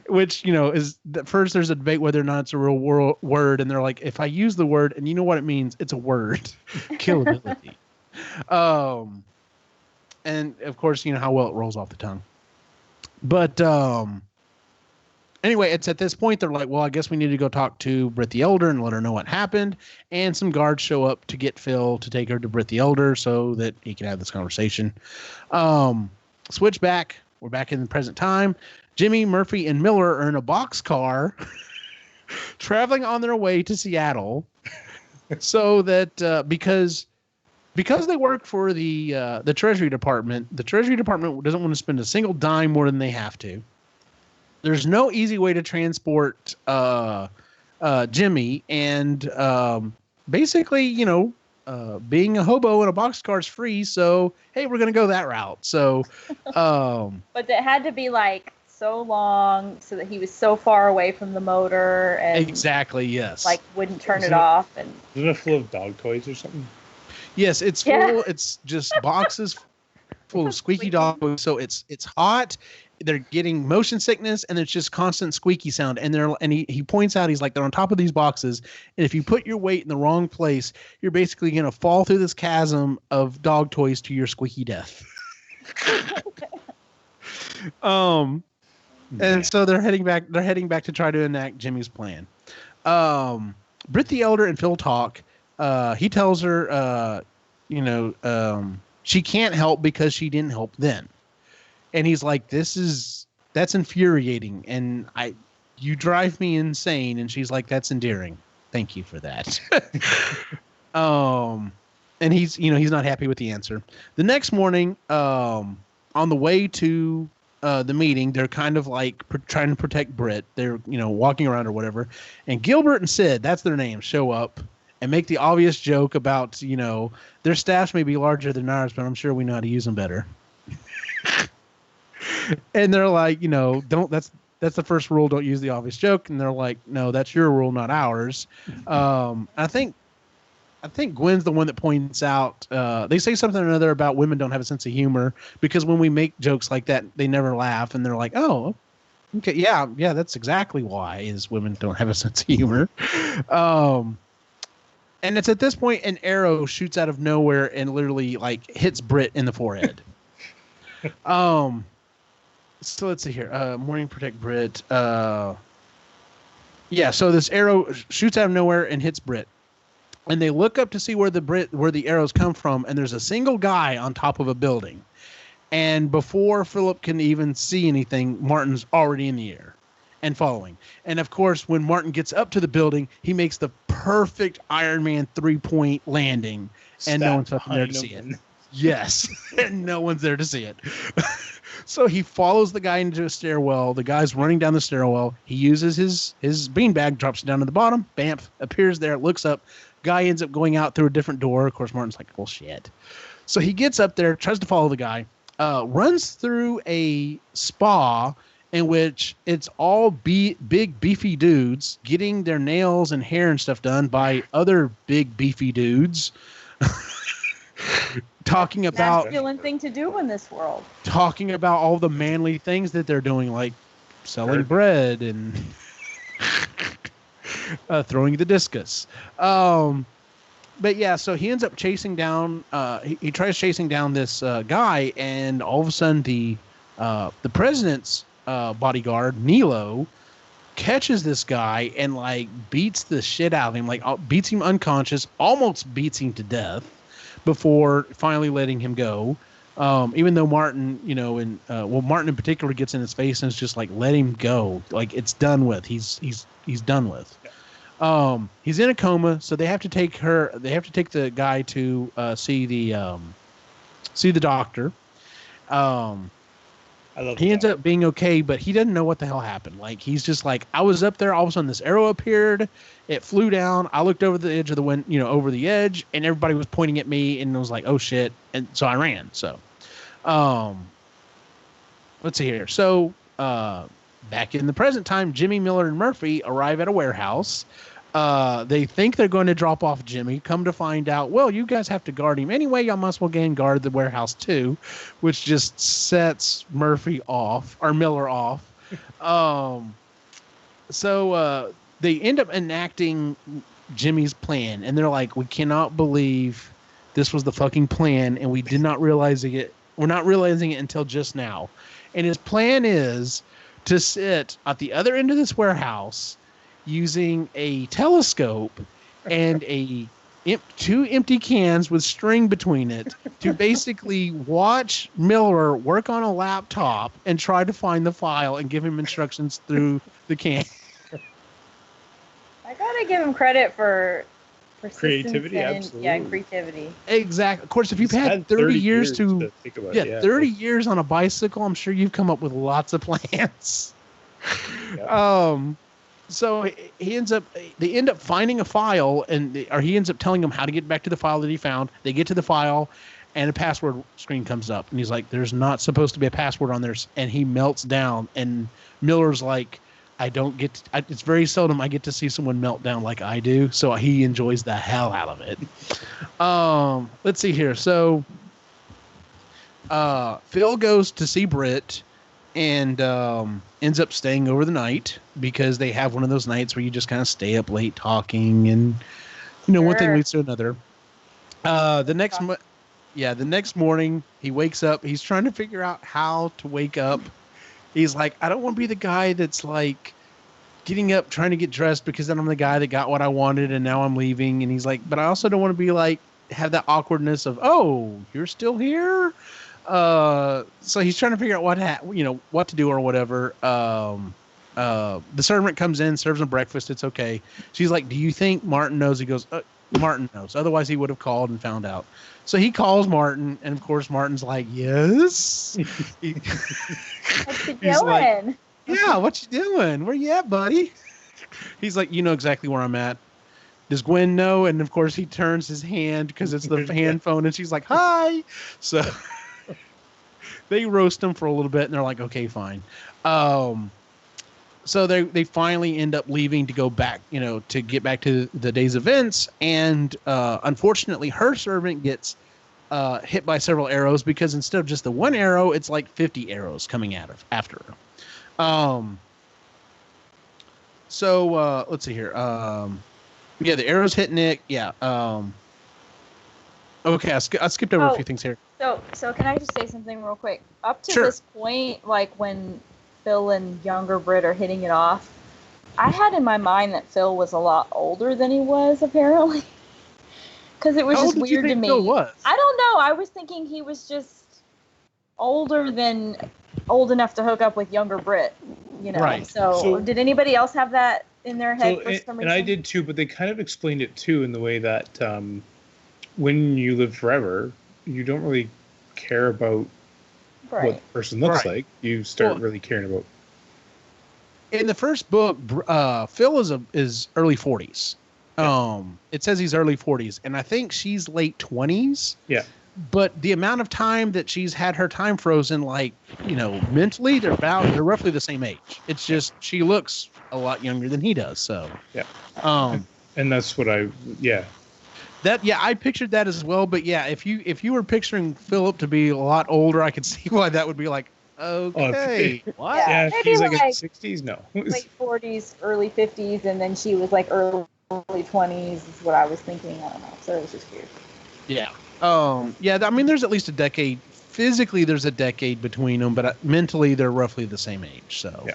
which, is at first there's a debate whether or not it's a real word, and they're like, if I use the word, and you know what it means, it's a word, killability. And of course, how well it rolls off the tongue. But anyway, it's at this point they're like, well, I guess we need to go talk to Britt the Elder and let her know what happened. And some guards show up to get Phil to take her to Britt the Elder so that he can have this conversation. Switch back. We're back in the present time. Jimmy, Murphy, and Miller are in a boxcar traveling on their way to Seattle. So that because they work for the Treasury Department, the Treasury Department doesn't want to spend a single dime more than they have to. There's no easy way to transport Jimmy, and basically, being a hobo in a boxcar is free. So hey, we're gonna go that route. So, but it had to be like so long, so that he was so far away from the motor, and exactly, yes, like wouldn't turn it off. And isn't it full of dog toys or something? Yes, it's full. Yeah. It's just boxes full of squeaky dog toys. So it's hot. They're getting motion sickness, and it's just constant squeaky sound. And he points out, he's like, they're on top of these boxes, and if you put your weight in the wrong place, you're basically going to fall through this chasm of dog toys to your squeaky death. And so they're heading back to try to enact Jimmy's plan. Britt the Elder and Phil talk. He tells her, she can't help because she didn't help then. And he's like, that's infuriating. And you drive me insane. And she's like, that's endearing. Thank you for that. And he's not happy with the answer. The next morning, on the way to the meeting, they're kind of like trying to protect Britt. They're, walking around or whatever. And Gilbert and Sid, that's their names, show up and make the obvious joke about, their staffs may be larger than ours, but I'm sure we know how to use them better. And they're like, that's the first rule. Don't use the obvious joke. And they're like, no, that's your rule, not ours. I think Gwen's the one that points out, they say something or another about women don't have a sense of humor, because when we make jokes like that, they never laugh. And they're like, oh, okay. Yeah. That's exactly why is women don't have a sense of humor. And it's at this point an arrow shoots out of nowhere and literally like hits Britt in the forehead. So let's see here. Morning protect Brit. Yeah, so this arrow shoots out of nowhere and hits Brit. And they look up to see where the arrows come from, and there's a single guy on top of a building. And before Phillip can even see anything, Martin's already in the air and following. And of course, when Martin gets up to the building, he makes the perfect Iron Man 3-point landing, and no one's fucking there to see it. Yes, and no one's there to see it. So he follows the guy into a stairwell. The guy's running down the stairwell. He uses his beanbag, drops it down to the bottom. Bamf, appears there, looks up. Guy ends up going out through a different door. Of course, Martin's like, well, shit. So he gets up there, tries to follow the guy, runs through a spa in which it's all big, beefy dudes getting their nails and hair and stuff done by other big, beefy dudes. Talking about masculine thing to do in this world. Talking about all the manly things that they're doing, like selling bread and throwing the discus. But yeah, so he ends up chasing down. He tries chasing down this guy, and all of a sudden, the president's bodyguard Nilo catches this guy and like beats the shit out of him, like beats him unconscious, almost beats him to death, before finally letting him go. Even though Martin, Martin in particular gets in his face and is just like, let him go. Like, it's done with. He's done with. Yeah. He's in a coma, so they have to take the guy to see the doctor. He ends up being okay, but he doesn't know what the hell happened. Like, he's just like, I was up there, all of a sudden this arrow appeared, it flew down, I looked over the edge of the wind, over the edge, and everybody was pointing at me, and I was like, oh shit, and so I ran. So, let's see here. So, back in the present time, Jimmy, Miller, and Murphy arrive at a warehouse. They think they're going to drop off Jimmy. Come to find out, well, you guys have to guard him anyway. Y'all must well gain guard the warehouse too, which just sets Miller off. So they end up enacting Jimmy's plan, and they're like, we cannot believe this was the fucking plan, and we did not realize it. We're not realizing it until just now. And his plan is to sit at the other end of this warehouse using a telescope and two empty cans with string between it to basically watch Miller work on a laptop and try to find the file and give him instructions through the can. I gotta give him credit for creativity. Absolutely. Yeah, creativity. Exactly. Of course, if you've had 30 years to think about it, 30 years on a bicycle, I'm sure you've come up with lots of plans. Yeah. So they end up finding a file, or he ends up telling them how to get back to the file that he found. They get to the file, and a password screen comes up, and he's like, there's not supposed to be a password on there, and he melts down, and Miller's like, it's very seldom I get to see someone melt down like I do, so he enjoys the hell out of it. Let's see here. So Phil goes to see Britt, and ends up staying over the night because they have one of those nights where you just kind of stay up late talking, and one thing leads to another. The next morning he wakes up. He's trying to figure out how to wake up. He's like, I don't want to be the guy that's like getting up trying to get dressed because then I'm the guy that got what I wanted and now I'm leaving. And he's like, but I also don't want to be like have that awkwardness of, oh, you're still here. So he's trying to figure out what to do or whatever. The servant comes in, serves him breakfast. It's okay. She's like, do you think Martin knows? He goes, Martin knows. Otherwise he would have called and found out. So he calls Martin, and of course Martin's like, yes. What you doing? Like, yeah, what you doing? Where you at, buddy? He's like, you know exactly where I'm at. Does Gwen know? And of course he turns his hand because it's the hand phone, and she's like, hi. So they roast him for a little bit, and they're like, okay, fine. So they finally end up leaving to go back, to get back to the day's events. And unfortunately, her servant gets hit by several arrows because instead of just the one arrow, it's like 50 arrows coming after her. So let's see here. The arrows hit Nick. Yeah. Okay, I skipped over a few things here. So can I just say something real quick? Up to Sure. this point, like when Phil and younger Britt are hitting it off, I had in my mind that Phil was a lot older than he was, apparently. Because it was How just old did you weird to think me. Phil was? I don't know. I was thinking he was just old enough to hook up with younger Britt. You know. Right. So did anybody else have that in their head for some reason? And I did too, but they kind of explained it too in the way that when you live forever, you don't really care about what the person looks like. You start really caring about. In the first book, Phil is early 40s. It says he's early 40s, and I think she's late 20s. Yeah. But the amount of time that she's had her time frozen, like, you know, mentally, they're roughly the same age. It's just she looks a lot younger than he does. So yeah. And that's what I I pictured that as well. But yeah, if you were picturing Philip to be a lot older, I could see why that would be like, okay, what? Yeah, maybe he's like in his 60s. No, late 40s, early 50s, and then she was like early 20s. Is what I was thinking. I don't know. So it was just weird. Yeah. I mean, there's at least a decade. Physically, there's a decade between them, but mentally, they're roughly the same age. So,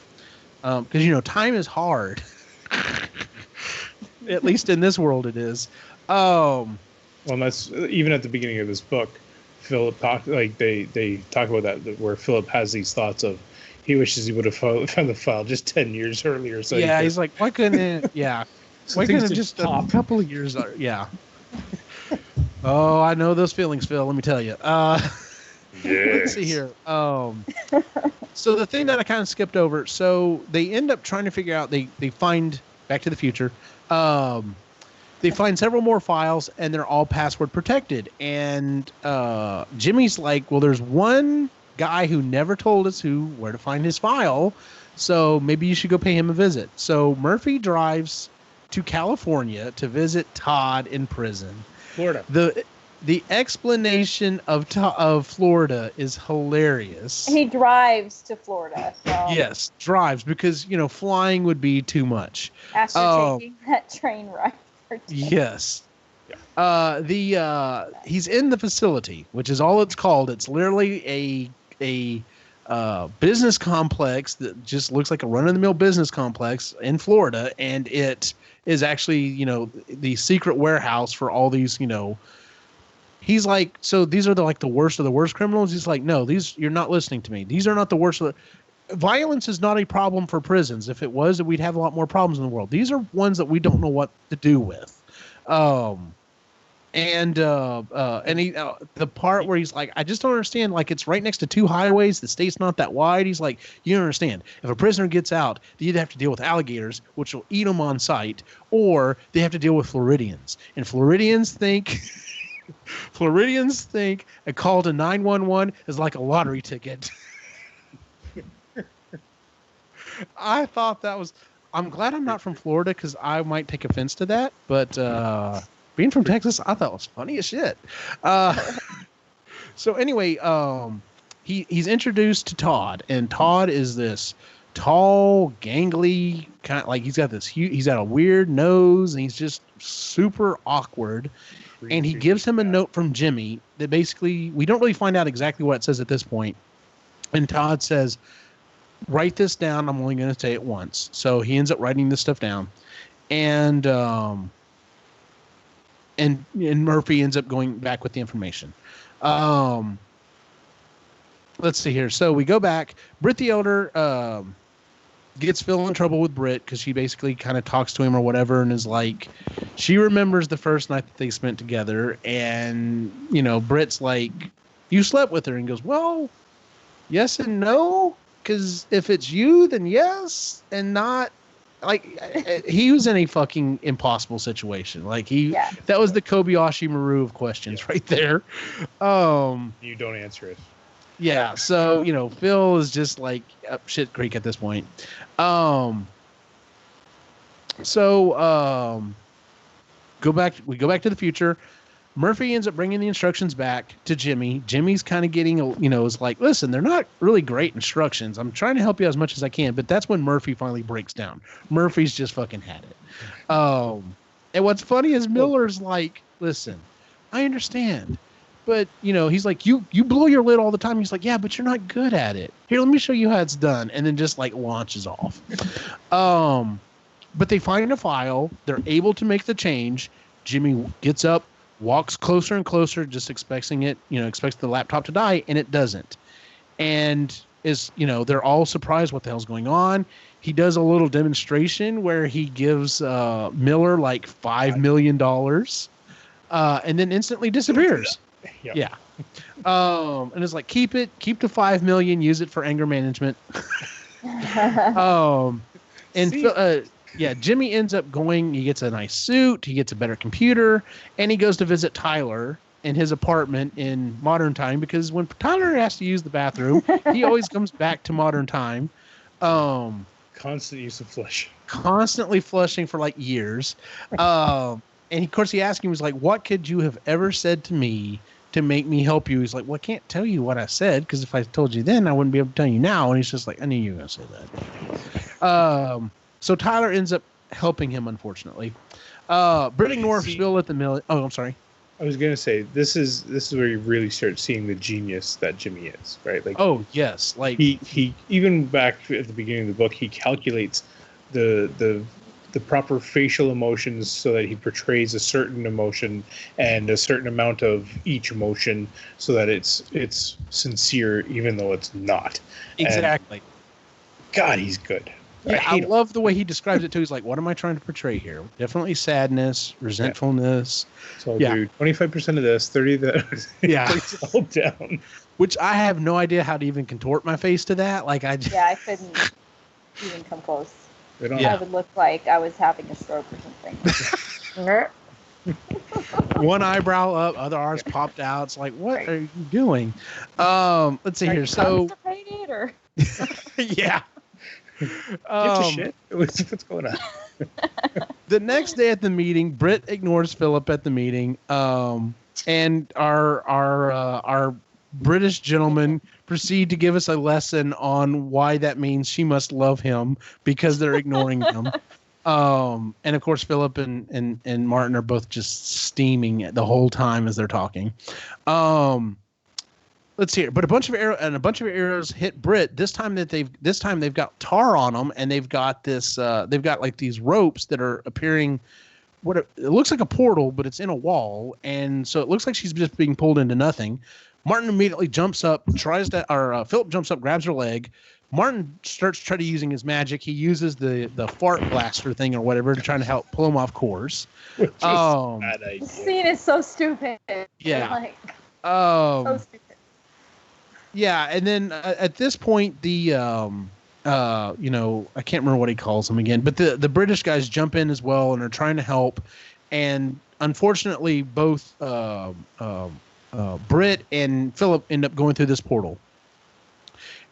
because you know, time is hard. At least in this world, it is. Well, that's even at the beginning of this book. Philip they talk about that where Philip has these thoughts of he wishes he would have found the file just 10 years earlier. So yeah, he's like, why couldn't it? Yeah, why couldn't it just a couple of years? Yeah. Oh, I know those feelings, Phil. Let me tell you. Let's see here. So the thing that I kind of skipped over. So they end up trying to figure out. They find Back to the Future. They find several more files, and they're all password protected. And Jimmy's like, well, there's one guy who never told us where to find his file, so maybe you should go pay him a visit. So Murphy drives to California to visit Todd in prison. Florida. The explanation of Florida is hilarious. He drives to Florida. So. Yes, drives because, you know, flying would be too much. After taking that train ride. Yes. He's in the facility, which is all it's called. It's literally a business complex that just looks like a run-of-the-mill business complex in Florida, and it is actually, you know, the secret warehouse for all these, you know. He's like, so these are the worst of the worst criminals. He's like, no, you're not listening to me. These are not the worst of the. Violence is not a problem for prisons. If it was, we'd have a lot more problems in the world. These are ones that we don't know what to do with. The part where he's like, I just don't understand. Like, it's right next to two highways. The state's not that wide. He's like, you don't understand. If a prisoner gets out, they either have to deal with alligators, which will eat them on sight, or they have to deal with Floridians. And Floridians think a call to 911 is like a lottery ticket. I thought that was. I'm glad I'm not from Florida because I might take offense to that. But being from Texas, I thought it was funny as shit. So anyway, he's introduced to Todd, and Todd is this tall, gangly kind of, like he's got a weird nose, and he's just super awkward. And he gives him a note from Jimmy that basically we don't really find out exactly what it says at this point. And Todd says, write this down. I'm only going to say it once. So he ends up writing this stuff down, and Murphy ends up going back with the information. Let's see here. So we go back. Britt the Elder gets Phil in trouble with Britt because she basically kind of talks to him or whatever, and is like, she remembers the first night that they spent together, and you know, Britt's like, you slept with her, and goes, well, yes and no. Because if it's you, then yes, and not. Like, he was in a fucking impossible situation. Like, that was the Kobayashi Maru of questions right there. You don't answer it. Yeah, so, you know, Phil is just like up shit creek at this point. We go back to the future. Murphy ends up bringing the instructions back to Jimmy. Jimmy's kind of getting, you know, is like, listen, they're not really great instructions. I'm trying to help you as much as I can. But that's when Murphy finally breaks down. Murphy's just fucking had it. And what's funny is Miller's like, listen, I understand. But, he's like, you blow your lid all the time. He's like, yeah, but you're not good at it. Here, let me show you how it's done. And then just, like, launches off. But they find a file. They're able to make the change. Jimmy gets up, walks closer and closer, just expecting the laptop to die, and it doesn't. And they're all surprised what the hell's going on. He does a little demonstration where he gives Miller, like, $5 million, and then instantly disappears. Yep. Yeah. And it's like, keep the $5 million, use it for anger management. Jimmy ends up going, he gets a nice suit, he gets a better computer, and he goes to visit Tyler in his apartment in modern time, because when Tyler has to use the bathroom, he always comes back to modern time. Constant use of flush. Constantly flushing for like years. And of course he asked him, he was like, what could you have ever said to me to make me help you? He's like, well, I can't tell you what I said, because if I told you then, I wouldn't be able to tell you now. And he's just like, I knew you were going to say that. So Tyler ends up helping him, unfortunately. Britt ignores Bill at the mill. Oh, I'm sorry. I was going to say, this is where you really start seeing the genius that Jimmy is, right? Like, oh, yes. Like he even back at the beginning of the book, he calculates the proper facial emotions so that he portrays a certain emotion and a certain amount of each emotion so that it's sincere, even though it's not. Exactly. And God, he's good. Yeah, I love the way he describes it too. He's like, what am I trying to portray here? Definitely sadness, resentfulness. So I'll do 25% of this, 30% of that. Yeah. It's all down. Which I have no idea how to even contort my face to that. Like I couldn't even come close. I would look like I was having a stroke or something. One eyebrow up, other eyes popped out. It's like, what are you doing? Let's see here. So, or? Yeah. Give a shit. What's going on? The next day at the meeting, Britt ignores Phillip at the meeting, and our British gentlemen proceed to give us a lesson on why that means she must love him because they're ignoring him. And of course, Phillip and Martin are both just steaming the whole time as they're talking. Let's see here. But a bunch of arrows hit Britt. This time they've got tar on them, and they've got this. They've got like these ropes that are appearing. It looks like a portal, but it's in a wall, and so it looks like she's just being pulled into nothing. Martin immediately jumps up, Phillip jumps up, grabs her leg. Martin starts trying to using his magic. He uses the fart blaster thing or whatever to try to help pull him off course. Which is a bad idea. The scene is so stupid. Yeah. So stupid. Yeah, and then at this point, the I can't remember what he calls them again, but the British guys jump in as well and are trying to help, and unfortunately, both Britt and Phillip end up going through this portal.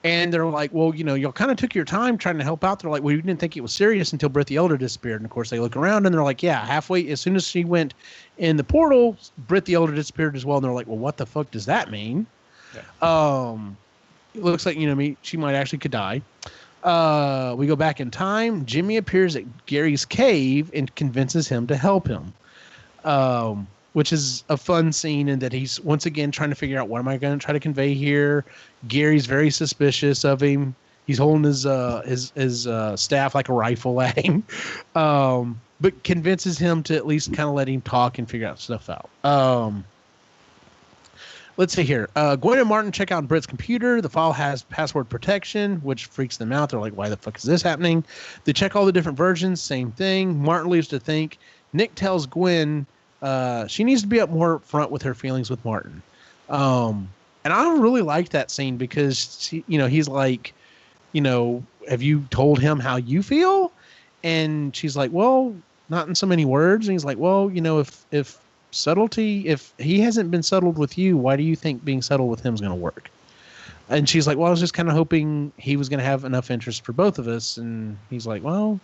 And they're like, well, y'all kind of took your time trying to help out. They're like, well, we didn't think it was serious until Britt the Elder disappeared. And of course, they look around and they're like, yeah, halfway, as soon as she went in the portal, Britt the Elder disappeared as well. And they're like, well, what the fuck does that mean? Yeah. It looks like, she might actually could die. We go back in time. Jimmy appears at Gary's cave and convinces him to help him. Which is a fun scene in that he's once again trying to figure out what am I going to try to convey here. Gary's very suspicious of him. He's holding his staff like a rifle at him, but convinces him to at least kind of let him talk and figure out stuff out. Let's see here. Gwen and Martin check out Britt's computer. The file has password protection, which freaks them out. They're like, why the fuck is this happening? They check all the different versions. Same thing. Martin leaves to think. Nick tells Gwen she needs to be up more front with her feelings with Martin. And I really like that scene because he's like, have you told him how you feel? And she's like, well, not in so many words. And he's like, well, if he hasn't been settled with you, why do you think being settled with him is going to work? And she's like, well, I was just kind of hoping he was going to have enough interest for both of us. And he's like, well,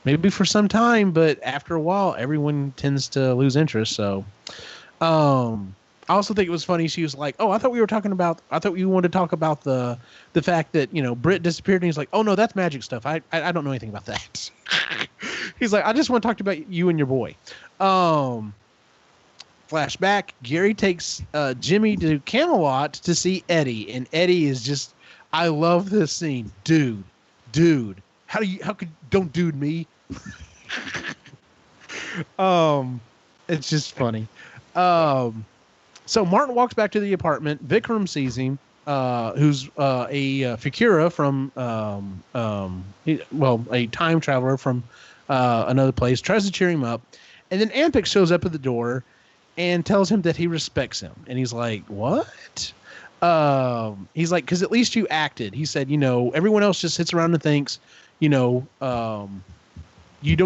maybe for some time, but after a while, everyone tends to lose interest. So, I also think it was funny. She was like, "Oh, I thought you wanted to talk about the fact that Britt disappeared." And he's like, "Oh no, that's magic stuff. I don't know anything about that." He's like, "I just want to talk about you and your boy." Flashback, Gary takes Jimmy to Camelot to see Eddie, and Eddie is just, I love this scene. Dude, don't dude me. It's just funny. So Martin walks back to the apartment. Vikram sees him, who's a Fakira from, a time traveler from another place, tries to cheer him up. And then Ampix shows up at the door and tells him that he respects him. And he's like, what? He's like, because at least you acted. He said, everyone else just sits around and thinks, you don't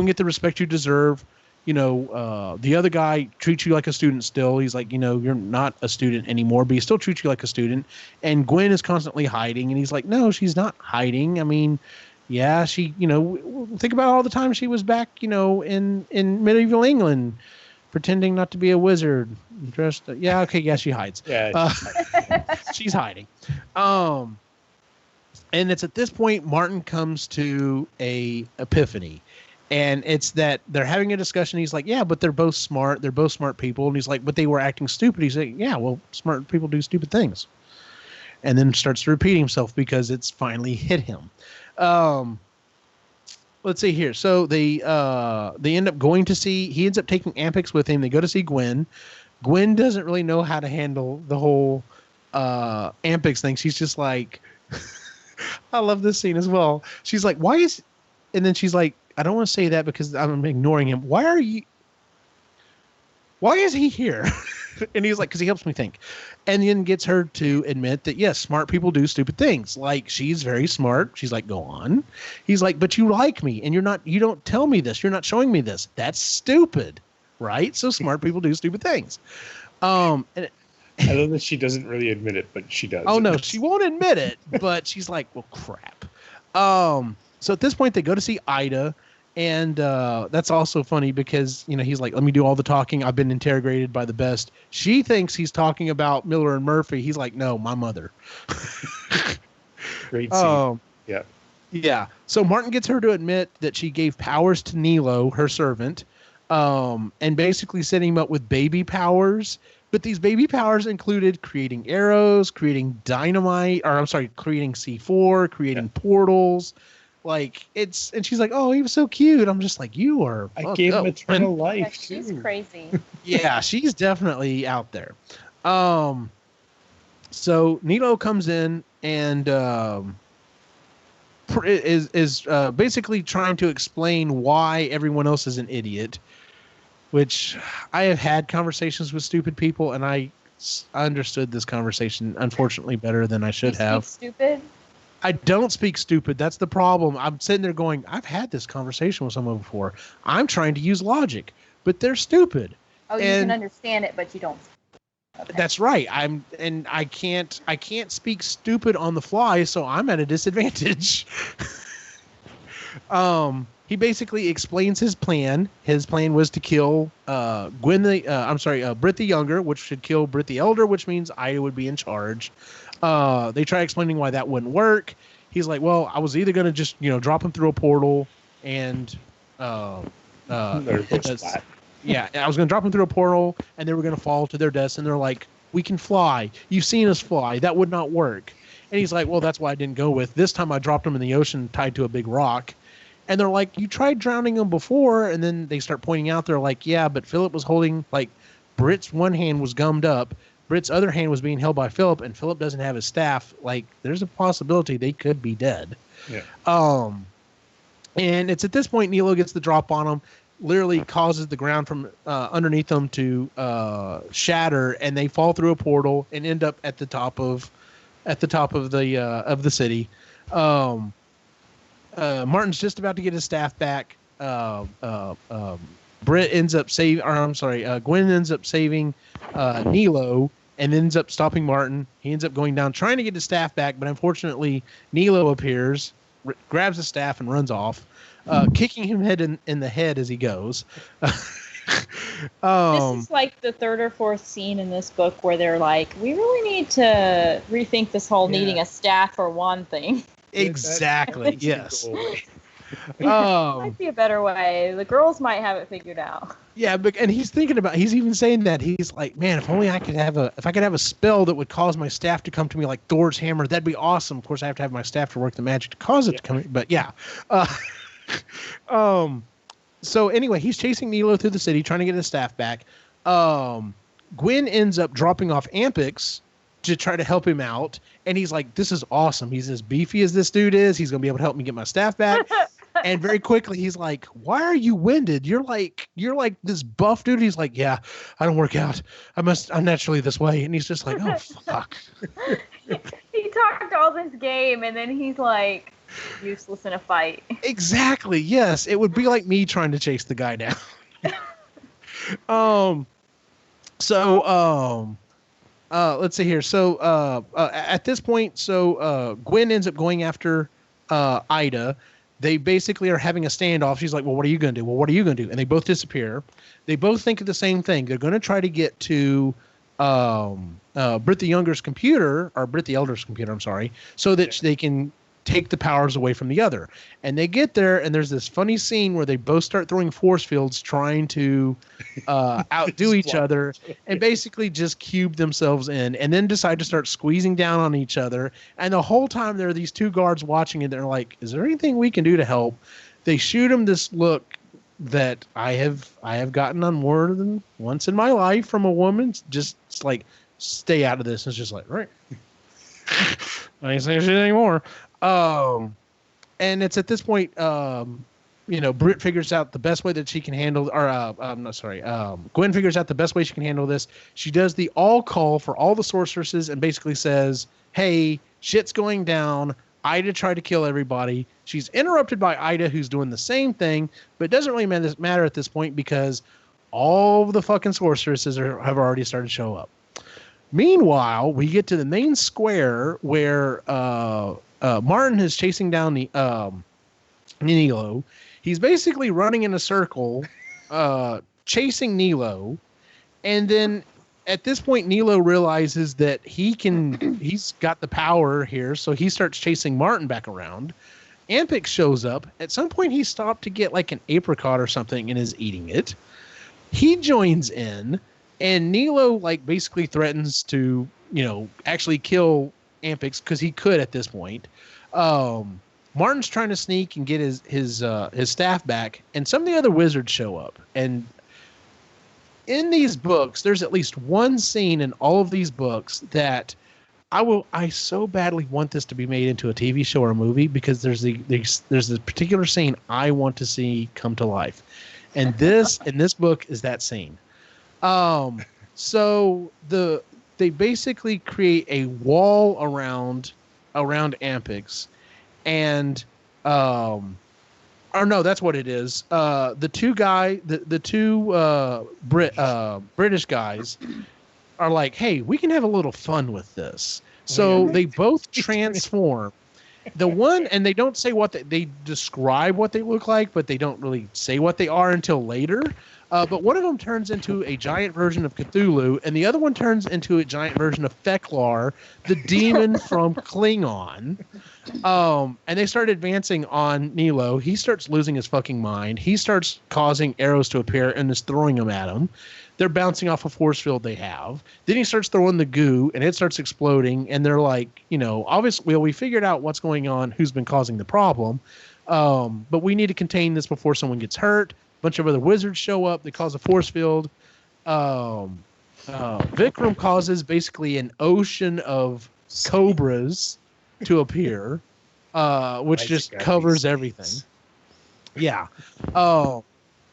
get the respect you deserve. The other guy treats you like a student still. He's like, you're not a student anymore, but he still treats you like a student. And Gwen is constantly hiding. And he's like, no, she's not hiding. I mean, yeah, she, think about all the time she was back, in medieval England, pretending not to be a wizard. She hides. Yeah, she's hiding. And it's at this point Martin comes to a epiphany. And it's that they're having a discussion. He's like, yeah, but they're both smart. They're both smart people. And he's like, but they were acting stupid. He's like, yeah, well, smart people do stupid things. And then starts to repeat himself because it's finally hit him. Let's see here. So they end up going to see, he ends up taking Ampix with him. They go to see Gwen. Gwen doesn't really know how to handle the whole Ampix thing. She's just like, I love this scene as well. She's like, and then she's like, I don't want to say that because I'm ignoring him. Why is he here? And he's like, because he helps me think. And then gets her to admit that, yes, smart people do stupid things. Like, she's very smart. She's like, go on. He's like, but you like me and you don't tell me this. You're not showing me this. That's stupid. Right? So smart people do stupid things. And I love that she doesn't really admit it, but she does. Oh, no, she won't admit it, but she's like, well, crap. So at this point, they go to see Ida. And that's also funny because, he's like, let me do all the talking. I've been interrogated by the best. She thinks he's talking about Miller and Murphy. He's like, no, my mother. Great scene. Yeah. Yeah. So Martin gets her to admit that she gave powers to Nilo, her servant, and basically set him up with baby powers. But these baby powers included creating arrows, creating dynamite, creating C4, creating portals. Like, and she's like, oh, he was so cute. I'm just like, you are. I gave him eternal life, too. She's crazy. Yeah, she's definitely out there. So Nilo comes in and is basically trying to explain why everyone else is an idiot, which I have had conversations with stupid people, and I understood this conversation, unfortunately, better than I should have. Stupid? I don't speak stupid. That's the problem. I'm sitting there going, I've had this conversation with someone before. I'm trying to use logic, but they're stupid. Oh, you can understand it, but you don't. Okay. That's right. I can't speak stupid on the fly, so I'm at a disadvantage. He basically explains his plan. His plan was to kill Brit the Younger, which should kill Brit the Elder, which means Ida would be in charge. They try explaining why that wouldn't work. He's like, well, I was either going to just, drop him through a portal and, I was going to drop them through a portal and they were going to fall to their deaths. And they're like, we can fly. You've seen us fly. That would not work. And he's like, well, that's why I didn't go with. This time I dropped them in the ocean tied to a big rock. And they're like, you tried drowning them before. And then they start pointing out, they're like, yeah, but Phillip was holding, like, Brit's one hand was gummed up. Brit's other hand was being held by Phillip, and Phillip doesn't have his staff. Like, there's a possibility they could be dead. Yeah. And it's at this point Nilo gets the drop on them, literally causes the ground from underneath them to shatter, and they fall through a portal and end up at the top of the city. Martin's just about to get his staff back. Gwen ends up saving Nilo and ends up stopping Martin. He ends up going down trying to get his staff back, but unfortunately Nilo appears, grabs the staff and runs off, kicking him in the head as he goes. This is like the third or fourth scene in this book where they're like, we really need to rethink this whole needing a staff for one thing. Exactly. Yes. Might be a better way. The girls might have it figured out. Yeah, and he's thinking about. He's even saying that he's like, man, if only I could have a spell that would cause my staff to come to me like Thor's hammer, that'd be awesome. Of course, I have to have my staff to work the magic to cause it to come. But yeah, so anyway, he's chasing Nilo through the city, trying to get his staff back. Gwen ends up dropping off Ampix to try to help him out, and he's like, "This is awesome. He's as beefy as this dude is. He's gonna be able to help me get my staff back." And very quickly, he's like, "Why are you winded? You're like this buff dude." He's like, "Yeah, I don't work out. I'm naturally this way." And he's just like, "Oh fuck." He talked all this game, and then he's like, useless in a fight. Exactly. Yes, it would be like me trying to chase the guy down. Let's see here. So at this point, Gwen ends up going after Ida. They basically are having a standoff. She's like, well, what are you going to do? Well, what are you going to do? And they both disappear. They both think of the same thing. They're going to try to get to Britt the Younger's computer, or Britt the Elder's computer, I'm sorry, so that they can take the powers away from the other. And they get there, and there's this funny scene where they both start throwing force fields trying to outdo each other and basically just cube themselves in, and then decide to start squeezing down on each other. And the whole time there are these two guards watching, and they're like, is there anything we can do to help? They shoot him this look that I have gotten on more than once in my life from a woman. Just like, stay out of this. And it's just like, right. I ain't saying shit anymore. And it's at this point, Britt figures out the best way that she can handle, Gwen figures out the best way she can handle this. She does the all call for all the sorceresses and basically says, hey, shit's going down. Ida tried to kill everybody. She's interrupted by Ida, who's doing the same thing, but it doesn't really matter at this point because all the fucking sorceresses have already started to show up. Meanwhile, we get to the main square where Martin is chasing down Nilo. He's basically running in a circle, chasing Nilo, and then at this point, Nilo realizes that he's got the power here, so he starts chasing Martin back around. Ampix shows up. At some point, he stopped to get like an apricot or something and is eating it. He joins in, and Nilo basically threatens to, actually kill Ampix because he could at this point. Martin's trying to sneak and get his staff back, and some of the other wizards show up. And in these books, there's at least one scene in all of these books that I so badly want this to be made into a TV show or a movie, because there's this particular scene I want to see come to life. And this in this book is that scene. So they basically create a wall around Ampix, and or no, that's what it is. The two British guys are like, hey, we can have a little fun with this. So they both transform. The one, and they don't say they describe what they look like, but they don't really say what they are until later. But one of them turns into a giant version of Cthulhu, and the other one turns into a giant version of Feklar, the demon from Klingon. And they start advancing on Nilo. He starts losing his fucking mind. He starts causing arrows to appear and is throwing them at him. They're bouncing off a force field they have. Then he starts throwing the goo, and it starts exploding. And they're like, obviously, we figured out what's going on, who's been causing the problem. But we need to contain this before someone gets hurt. A bunch of other wizards show up. They cause a force field. Vikram causes basically an ocean of cobras to appear, which just covers everything. Yeah.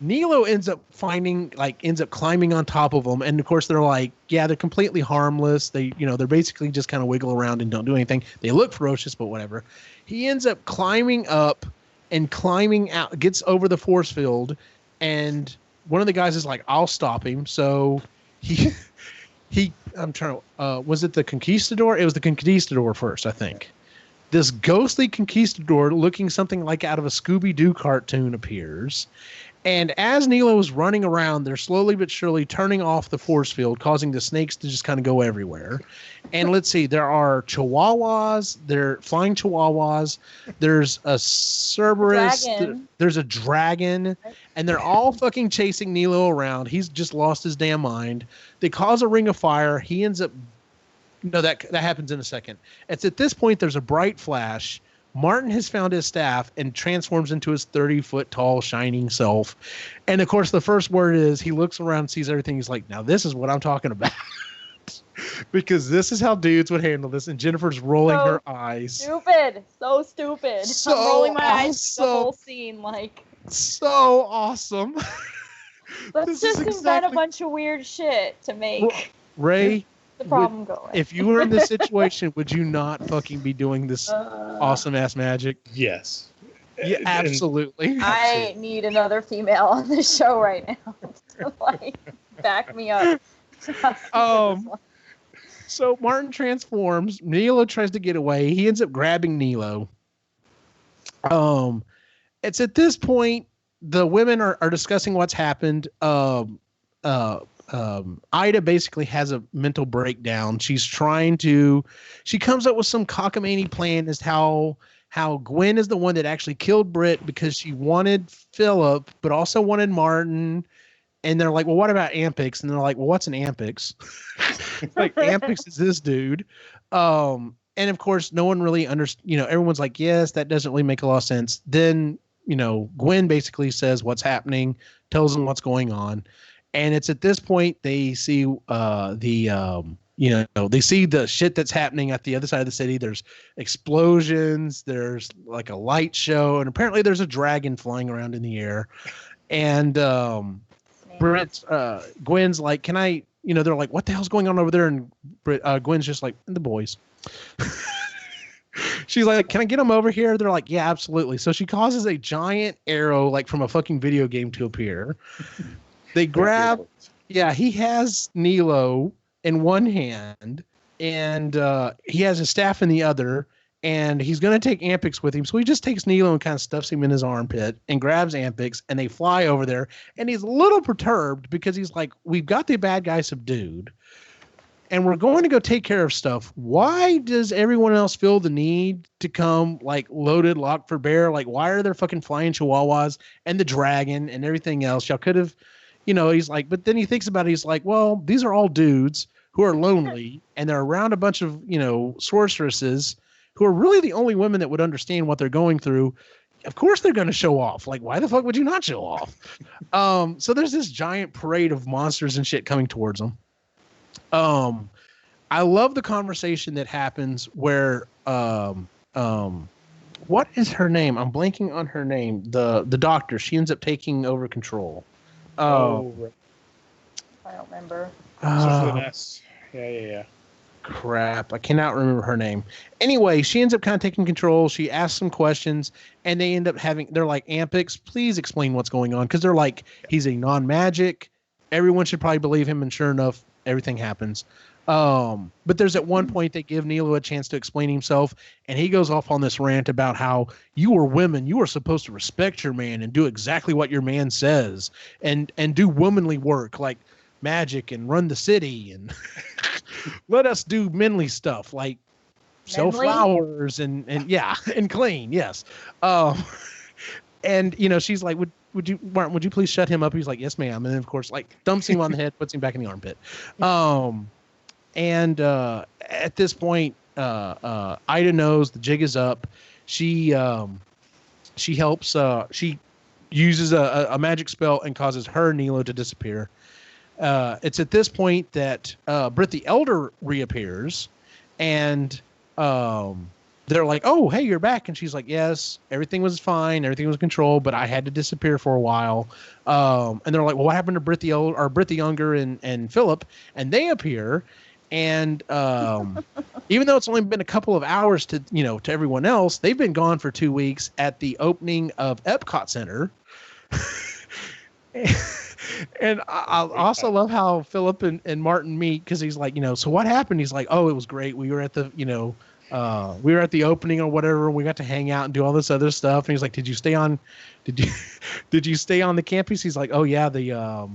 Nilo ends up climbing on top of them, and of course they're like, yeah, they're completely harmless. They're basically just kind of wiggle around and don't do anything. They look ferocious, but whatever. He ends up climbing up and climbing out, gets over the force field, and one of the guys is like, I'll stop him. So was it the Conquistador? It was the Conquistador first, I think. This ghostly Conquistador looking something like out of a Scooby-Doo cartoon appears. And as Nilo is running around, they're slowly but surely turning off the force field, causing the snakes to just kind of go everywhere. And let's see, there are chihuahuas, they're flying chihuahuas, there's a Cerberus, there's a dragon, and they're all fucking chasing Nilo around. He's just lost his damn mind. They cause a ring of fire. He ends up... No, that happens in a second. It's at this point, there's a bright flash. Martin has found his staff and transforms into his 30-foot tall, shining self. And of course, the first word is he looks around, sees everything. He's like, now this is what I'm talking about. Because this is how dudes would handle this. And Jennifer's rolling her eyes. Stupid. So stupid. So I'm rolling my eyes awesome. the whole scene. Like, so awesome. Let's just invent a bunch of weird shit to make Ray. The problem going. If you were in this situation, would you not fucking be doing this awesome ass magic? Yes. Yeah, absolutely. I need another female on this show right now to like back me up. So Martin transforms. Nilo tries to get away. He ends up grabbing Nilo. It's at this point the women are discussing what's happened. Ida basically has a mental breakdown. She comes up with some cockamamie plan as how Gwen is the one that actually killed Britt because she wanted Phillip, but also wanted Martin. And they're like, well, what about Ampix? And they're like, well, what's an Ampix? Like, Ampix is this dude. And of course, no one really everyone's like, yes, that doesn't really make a lot of sense. Then, Gwen basically says what's happening, tells them what's going on. And it's at this point they see they see the shit that's happening at the other side of the city. There's explosions. There's like a light show, and apparently there's a dragon flying around in the air. And Gwen's like, "Can I?" They're like, "What the hell's going on over there?" And Gwen's just like, "The boys." She's like, "Can I get them over here?" They're like, "Yeah, absolutely." So she causes a giant arrow, like from a fucking video game, to appear. They grab, he has Nilo in one hand, and he has his staff in the other, and he's going to take Ampix with him. So he just takes Nilo and kind of stuffs him in his armpit and grabs Ampix, and they fly over there. And he's a little perturbed because he's like, we've got the bad guy subdued, and we're going to go take care of stuff. Why does everyone else feel the need to come like loaded, locked for bear? Like, why are there fucking flying chihuahuas and the dragon and everything else? Y'all could have... he's like, but then he thinks about it. He's like, well, these are all dudes who are lonely and they're around a bunch of, sorceresses who are really the only women that would understand what they're going through. Of course they're going to show off. Like, why the fuck would you not show off? So there's this giant parade of monsters and shit coming towards them. I love the conversation that happens where, what is her name? I'm blanking on her name. The doctor, she ends up taking over control. Right. I don't remember. Yeah. Crap, I cannot remember her name. Anyway, she ends up kind of taking control. She asks some questions, and they end up they're like, Ampix, please explain what's going on. Because they're like, he's a non-magic. Everyone should probably believe him, and sure enough, everything happens. But there's at one point they give Nilo a chance to explain himself, and he goes off on this rant about how you are women, you are supposed to respect your man and do exactly what your man says, and do womanly work like magic and run the city and let us do manly stuff like sell flowers and clean. Yes. And she's like, would you, Martin, would you please shut him up? He's like, yes, ma'am. And then of course, like, dumps him on the head, puts him back in the armpit. And at this point, Ida knows the jig is up. She helps. She uses a magic spell and causes her Nilo to disappear. It's at this point that Britt the Elder reappears, and they're like, "Oh, hey, you're back." And she's like, "Yes, everything was fine, everything was controlled, but I had to disappear for a while." And they're like, "Well, what happened to Britt the Elder, or Britt the Younger, and Phillip?" And they appear. And even though it's only been a couple of hours to everyone else, they've been gone for 2 weeks at the opening of Epcot Center. And I also love how Phillip and Martin meet, because he's like, so what happened? He's like, oh, it was great. We were at the We were at the opening or whatever. We got to hang out and do all this other stuff. And he's like, did you stay on the campus? He's like, oh yeah, the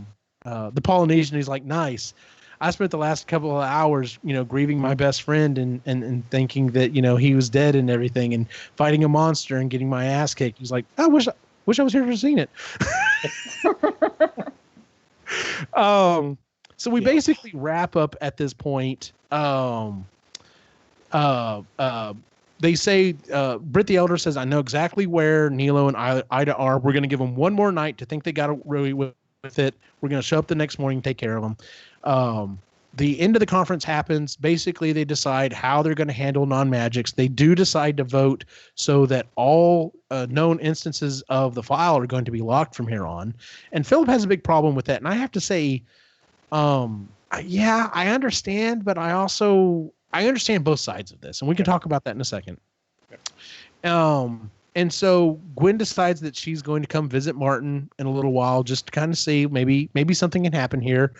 Polynesian. He's like, nice. I spent the last couple of hours, grieving my best friend and thinking that, he was dead and everything, and fighting a monster and getting my ass kicked. He's like, I wish I was here to seen it. So we basically wrap up at this point. They say, Britt the Elder says, I know exactly where Nilo and Ida are. We're going to give them one more night to think they got away with it. We're going to show up the next morning and take care of them. The end of the conference happens. Basically, they decide how they're going to handle non-magics. They do decide to vote so that all known instances of the file are going to be locked from here on. And Phillip has a big problem with that. And I have to say, yeah, I understand, but I understand both sides of this. And we can talk about that in a second. And so Gwen decides that she's going to come visit Martin in a little while just to kind of see maybe something can happen here.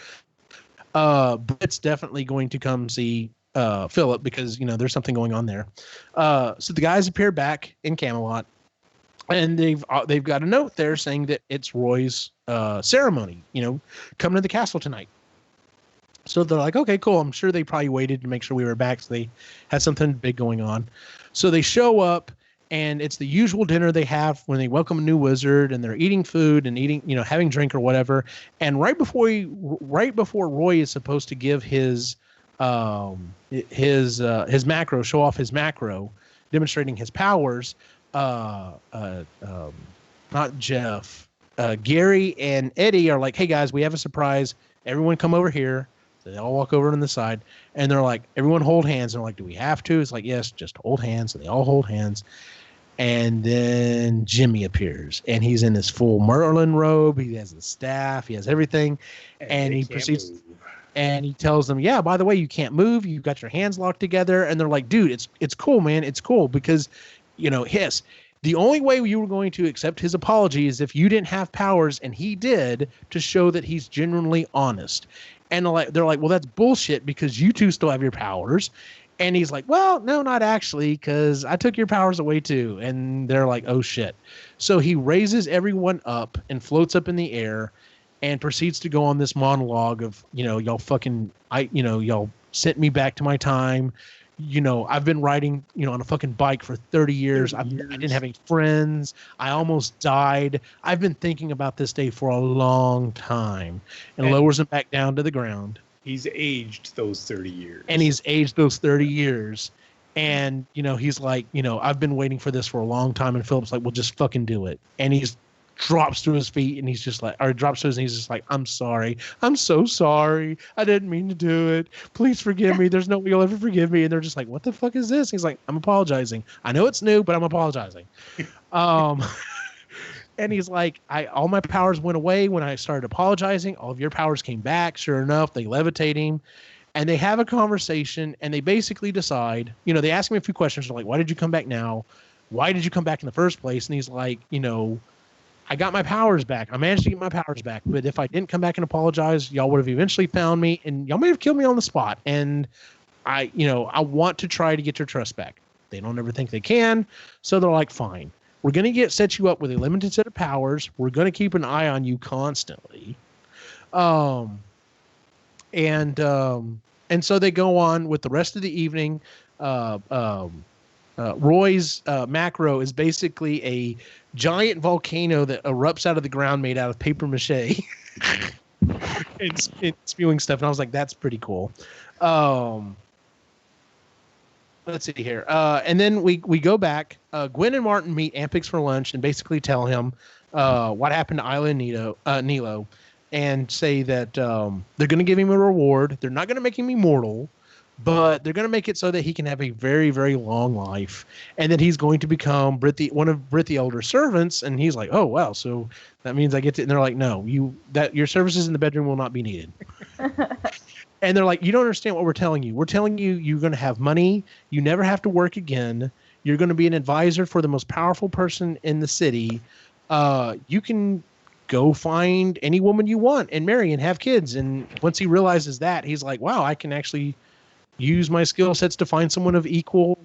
Britt's definitely going to come see Phillip because, there's something going on there. So the guys appear back in Camelot, and they've got a note there saying that it's Roy's ceremony, coming to the castle tonight. So they're like, okay, cool. I'm sure they probably waited to make sure we were back, so they had something big going on. So they show up, and it's the usual dinner they have when they welcome a new wizard, and they're eating food and eating, having drink or whatever. And right before Roy is supposed to give his macro, show off his macro, demonstrating his powers, not Jeff, Gary and Eddie are like, hey guys, we have a surprise. Everyone come over here. So they all walk over on the side, and they're like, everyone hold hands. And they're like, do we have to? It's like, yes, just hold hands. So they all hold hands. And then Jimmy appears, and he's in his full Merlin robe. He has the staff. He has everything. And he proceeds, and he tells them, yeah, by the way, you can't move. You've got your hands locked together. And they're like, dude, it's cool, man. It's cool because, the only way you were going to accept his apology is if you didn't have powers, and he did, to show that he's genuinely honest. And they're like, well, that's bullshit because you two still have your powers. And he's like, well, no, not actually, because I took your powers away too. And they're like, oh, shit. So he raises everyone up and floats up in the air and proceeds to go on this monologue of, y'all y'all sent me back to my time. I've been riding, on a fucking bike for 30 years. I didn't have any friends. I almost died. I've been thinking about this day for a long time, and lowers him back down to the ground. He's aged those 30 years. And he's aged those 30 years. And, he's like, I've been waiting for this for a long time. And Philip's like, well, just fucking do it. And he's drops to his feet, and he's just like, or drops to his knees, just like, I'm sorry. I'm so sorry. I didn't mean to do it. Please forgive me. There's no way you'll ever forgive me. And they're just like, what the fuck is this? He's like, I'm apologizing. I know it's new, but I'm apologizing. And he's like, all my powers went away when I started apologizing. All of your powers came back. Sure enough, they levitate him. And they have a conversation, and they basically decide, they ask him a few questions. They're like, why did you come back now? Why did you come back in the first place? And he's like, I got my powers back. I managed to get my powers back. But if I didn't come back and apologize, y'all would have eventually found me, and y'all may have killed me on the spot. And I want to try to get your trust back. They don't ever think they can. So they're like, fine. We're going to set you up with a limited set of powers. We're going to keep an eye on you constantly. And so they go on with the rest of the evening. Roy's macro is basically a giant volcano that erupts out of the ground made out of paper mache. It's spewing stuff. And I was like, that's pretty cool. Let's see here. And then we go back. Gwen and Martin meet Ampix for lunch and basically tell him what happened to Isla and Nilo, and say that they're going to give him a reward. They're not going to make him immortal, but they're going to make it so that he can have a very, very long life, and that he's going to become one of Britt the Elder's servants. And he's like, oh, wow, so that means I get to... And they're like, no, your services in the bedroom will not be needed. And they're like, you don't understand what we're telling you. We're telling you you're going to have money. You never have to work again. You're going to be an advisor for the most powerful person in the city. You can go find any woman you want and marry and have kids. And once he realizes that, he's like, wow, I can actually use my skill sets to find someone of equal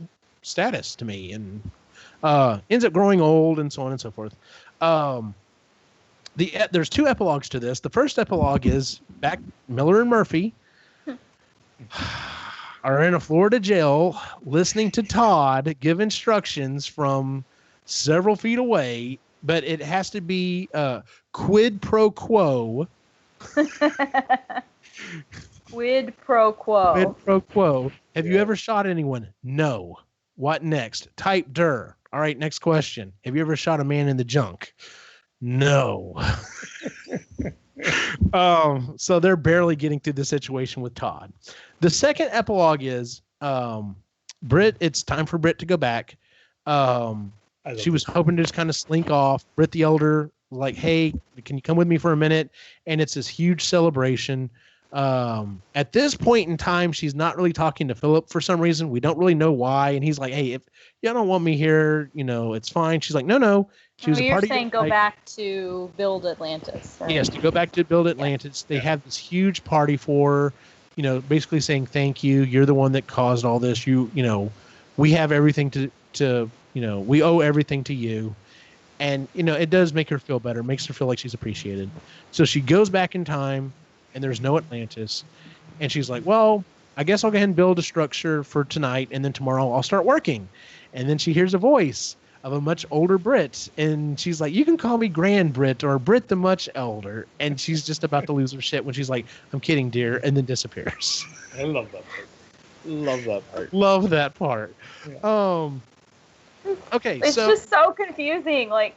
status to me, and ends up growing old and so on and so forth. There's 2 epilogues to this. The first epilogue is back Miller and Murphy are in a Florida jail listening to Todd give instructions from several feet away, but it has to be quid pro quo. Quid pro quo. Quid pro quo. Have you ever shot anyone? No. What next? Type dir. All right, next question. Have you ever shot a man in the junk? No. So they're barely getting through the situation with Todd. The second epilogue is Britt. It's time for Britt to go back. She was hoping to just kind of slink off. Britt the Elder, like, hey, can you come with me for a minute? And it's this huge celebration. At this point in time, she's not really talking to Phillip for some reason. We don't really know why. And he's like, hey, if you don't want me here, it's fine. She's like, no. She was you're saying go back to build Atlantis. Right? Yes, to go back to build Atlantis. They have this huge party for her, basically saying thank you. You're the one that caused all this. We have everything to we owe everything to you. And, it does make her feel better. Makes her feel like she's appreciated. So she goes back in time, and there's no Atlantis. And she's like, well, I guess I'll go ahead and build a structure for tonight, and then tomorrow I'll start working. And then she hears a voice of a much older Brit, and she's like, you can call me Grand Brit or Brit the much elder. And she's just about to lose her shit when she's like, I'm kidding, dear, and then disappears. I love that part. Love that part. Yeah. Okay, it's just so confusing. Like,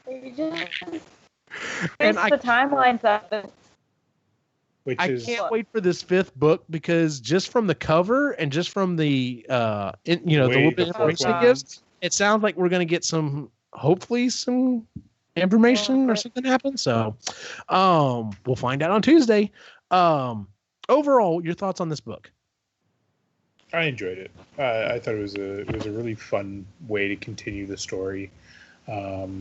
you just and the timelines of it. I can't wait for this 5th book, because just from the cover and just from the the little bit of information it gives, it sounds like we're going to get hopefully some information or something happen. So, we'll find out on Tuesday. Overall, your thoughts on this book? I enjoyed it. I thought it was a really fun way to continue the story. This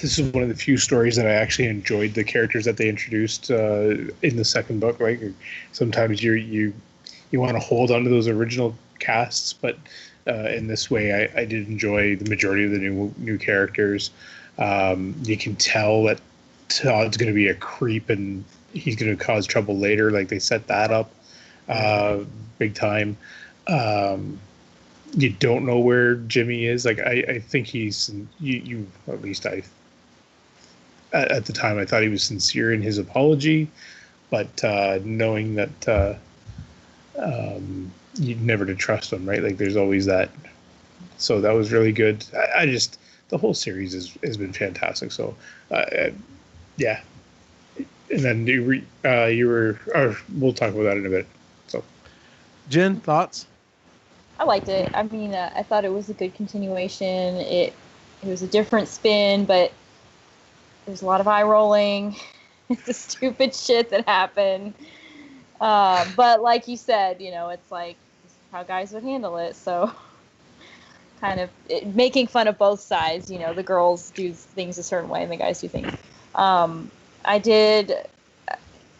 is one of the few stories that I actually enjoyed the characters that they introduced in the second book. Like, sometimes you want to hold on to those original casts, but in this way, I did enjoy the majority of the new characters. You can tell that Todd's going to be a creep and he's going to cause trouble later. Like, they set that up big time. You don't know where Jimmy is. Like, I think he's you at least at the time I thought he was sincere in his apology, but knowing that you never to trust him, right? Like, there's always that. So that was really good. I just, the whole series has been fantastic. So yeah. And then we'll talk about that in a bit. So, Jen, thoughts? I liked it. I mean, I thought it was a good continuation. It was a different spin, but there's a lot of eye rolling. The stupid shit that happened. But like you said, it's like this is how guys would handle it. So kind of making fun of both sides. The girls do things a certain way and the guys do things. I did,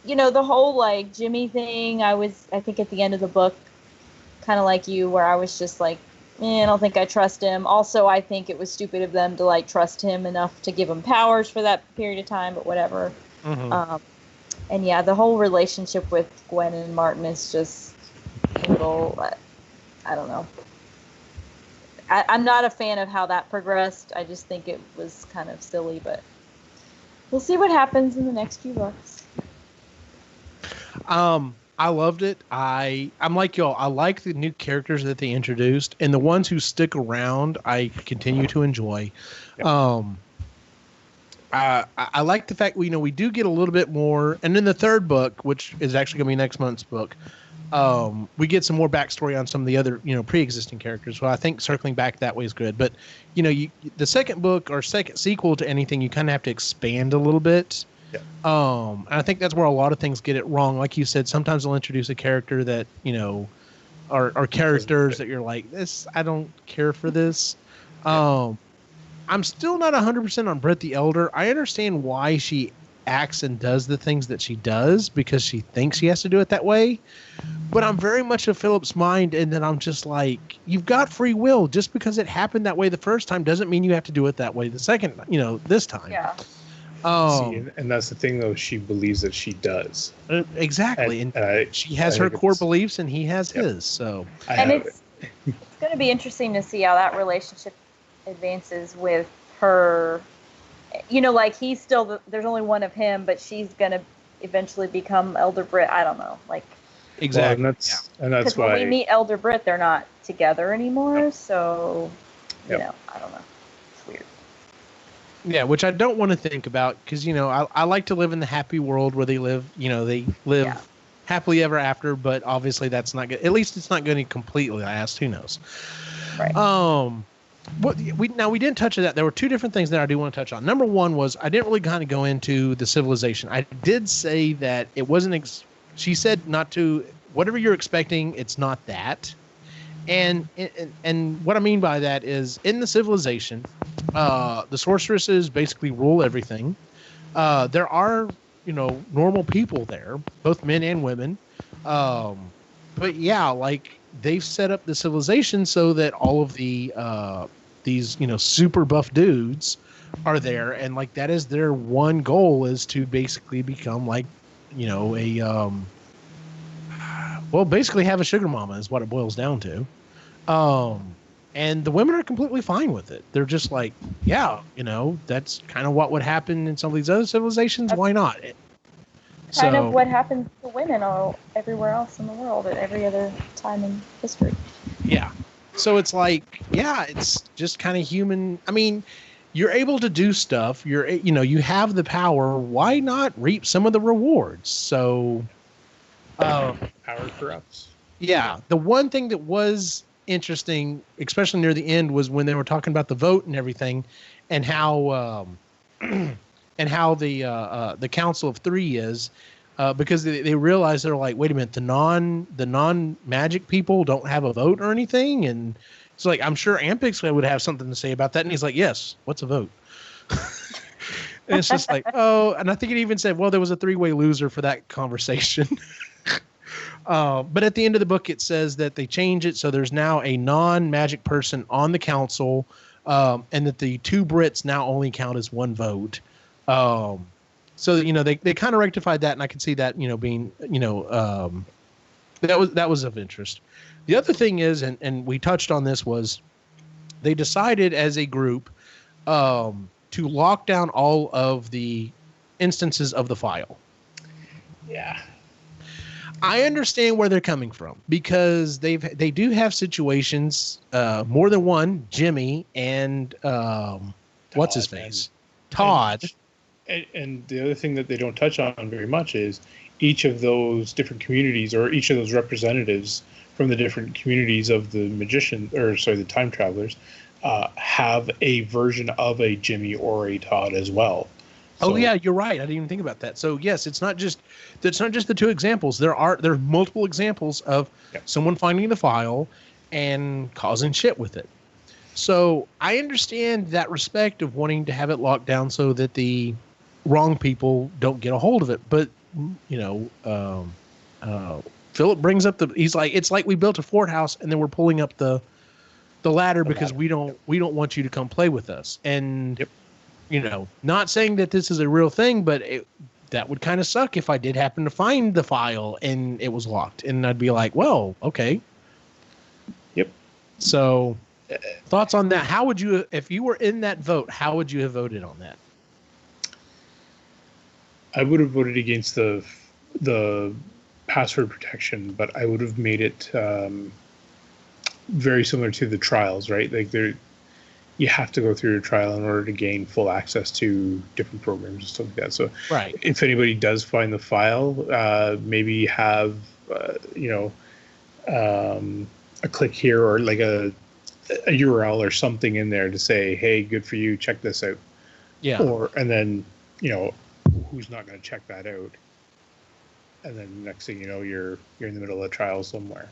the whole like Jimmy thing. I think at the end of the book, kind of like you, where I was just like, I don't think I trust him. Also, I think it was stupid of them to like trust him enough to give him powers for that period of time, but whatever. Mm-hmm. And yeah, the whole relationship with Gwen and Martin is just a little, I don't know. I'm not a fan of how that progressed. I just think it was kind of silly, but we'll see what happens in the next few books. I loved it. I'm like y'all. I like the new characters that they introduced, and the ones who stick around, I continue to enjoy. Yep. I like the fact we do get a little bit more, and in the third book, which is actually going to be next month's book, we get some more backstory on some of the other pre-existing characters. So I think circling back that way is good. But the second book or second sequel to anything, you kind of have to expand a little bit. Yeah. And I think that's where a lot of things get it wrong. Like you said, sometimes they'll introduce a character that are characters that you're like, this, I don't care for this. I'm still not 100% on Britt the Elder. I understand why she acts and does the things that she does because she thinks she has to do it that way. But I'm very much of Phillip's mind, and then I'm just like, you've got free will. Just because it happened that way the first time doesn't mean you have to do it that way the second, this time. Yeah. See, and that's the thing, though. She believes that she does. Exactly. And she has her core beliefs, and he has his. So, it's going to be interesting to see how that relationship advances with her. Like he's still, there's only one of him, but she's going to eventually become Elder Brit. I don't know. Like, exactly. Well, and that's why when we meet Elder Brit, they're not together anymore. So, I don't know. It's weird. Yeah, which I don't want to think about because, I like to live in the happy world where they live, happily ever after, but obviously that's not good. At least it's not going to completely last. Who knows? Right. We didn't touch on that. There were two different things that I do want to touch on. Number one was I didn't really kind of go into the civilization. I did say that it wasn't. She said not to. Whatever you're expecting, it's not that. And what I mean by that is in the civilization, the sorceresses basically rule everything. There are normal people there, both men and women. But yeah, like they've set up the civilization so that all of the these super buff dudes are there, and like that is their one goal is to basically become like basically have a sugar mama is what it boils down to. And the women are completely fine with it. They're just like, that's kind of what would happen in some of these other civilizations. Why not? Kind of what happens to women everywhere else in the world at every other time in history. Yeah. So it's like, it's just kind of human. I mean, you're able to do stuff. You have the power. Why not reap some of the rewards? So, power corrupts. Yeah. The one thing that was interesting, especially near the end, was when they were talking about the vote and everything, and how the Council of Three is, because they realize they're like, wait a minute, the non magic people don't have a vote or anything, and it's like I'm sure Ampix would have something to say about that, and he's like, yes, what's a vote? And it's just like, oh, and I think it even said, well, there was a 3-way loser for that conversation. But at the end of the book, it says that they change it so there's now a non-magic person on the council, and that the 2 Brits now only count as 1 vote. So they kind of rectified that, and I can see that being that was of interest. The other thing is, and we touched on this, was they decided as a group to lock down all of the instances of the file. Yeah. I understand where they're coming from because they do have situations, more than one, Jimmy and what's his face, Todd. And the other thing that they don't touch on very much is each of those different communities, or each of those representatives from the different communities of the the time travelers, have a version of a Jimmy or a Todd as well. So, oh yeah, you're right. I didn't even think about that. So yes, it's not just the 2 examples. There's multiple examples of someone finding the file and causing shit with it. So I understand that respect of wanting to have it locked down so that the wrong people don't get a hold of it. But Phillip brings up he's like, it's like we built a fort house and then we're pulling up the ladder because we don't want you to come play with us. And not saying that this is a real thing, but that would kind of suck if I did happen to find the file and it was locked, and I'd be like, well, okay. Yep. So thoughts on that? How would you, if you were in that vote, how would you have voted on that? I would have voted against the password protection, but I would have made it very similar to the trials, right? Like you have to go through a trial in order to gain full access to different programs and stuff like that. So right. If anybody does find the file, maybe have a click here or like a URL or something in there to say, hey, good for you, check this out. Yeah. And then who's not going to check that out? And then next thing you know, you're in the middle of a trial somewhere.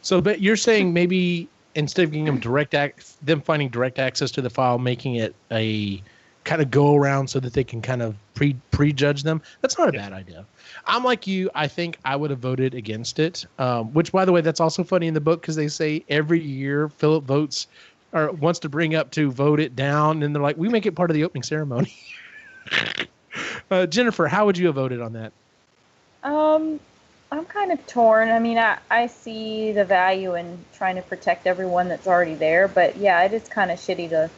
So but you're saying maybe instead of giving them finding direct access to the file, making it a kind of go around so that they can kind of prejudge them. That's not a bad idea. I'm like you. I think I would have voted against it. Which, by the way, that's also funny in the book because they say every year Phillip votes or wants to bring up to vote it down, and they're like, we make it part of the opening ceremony. Jennifer, how would you have voted on that? I'm kind of torn. I mean, I see the value in trying to protect everyone that's already there, but yeah, it is kind of shitty to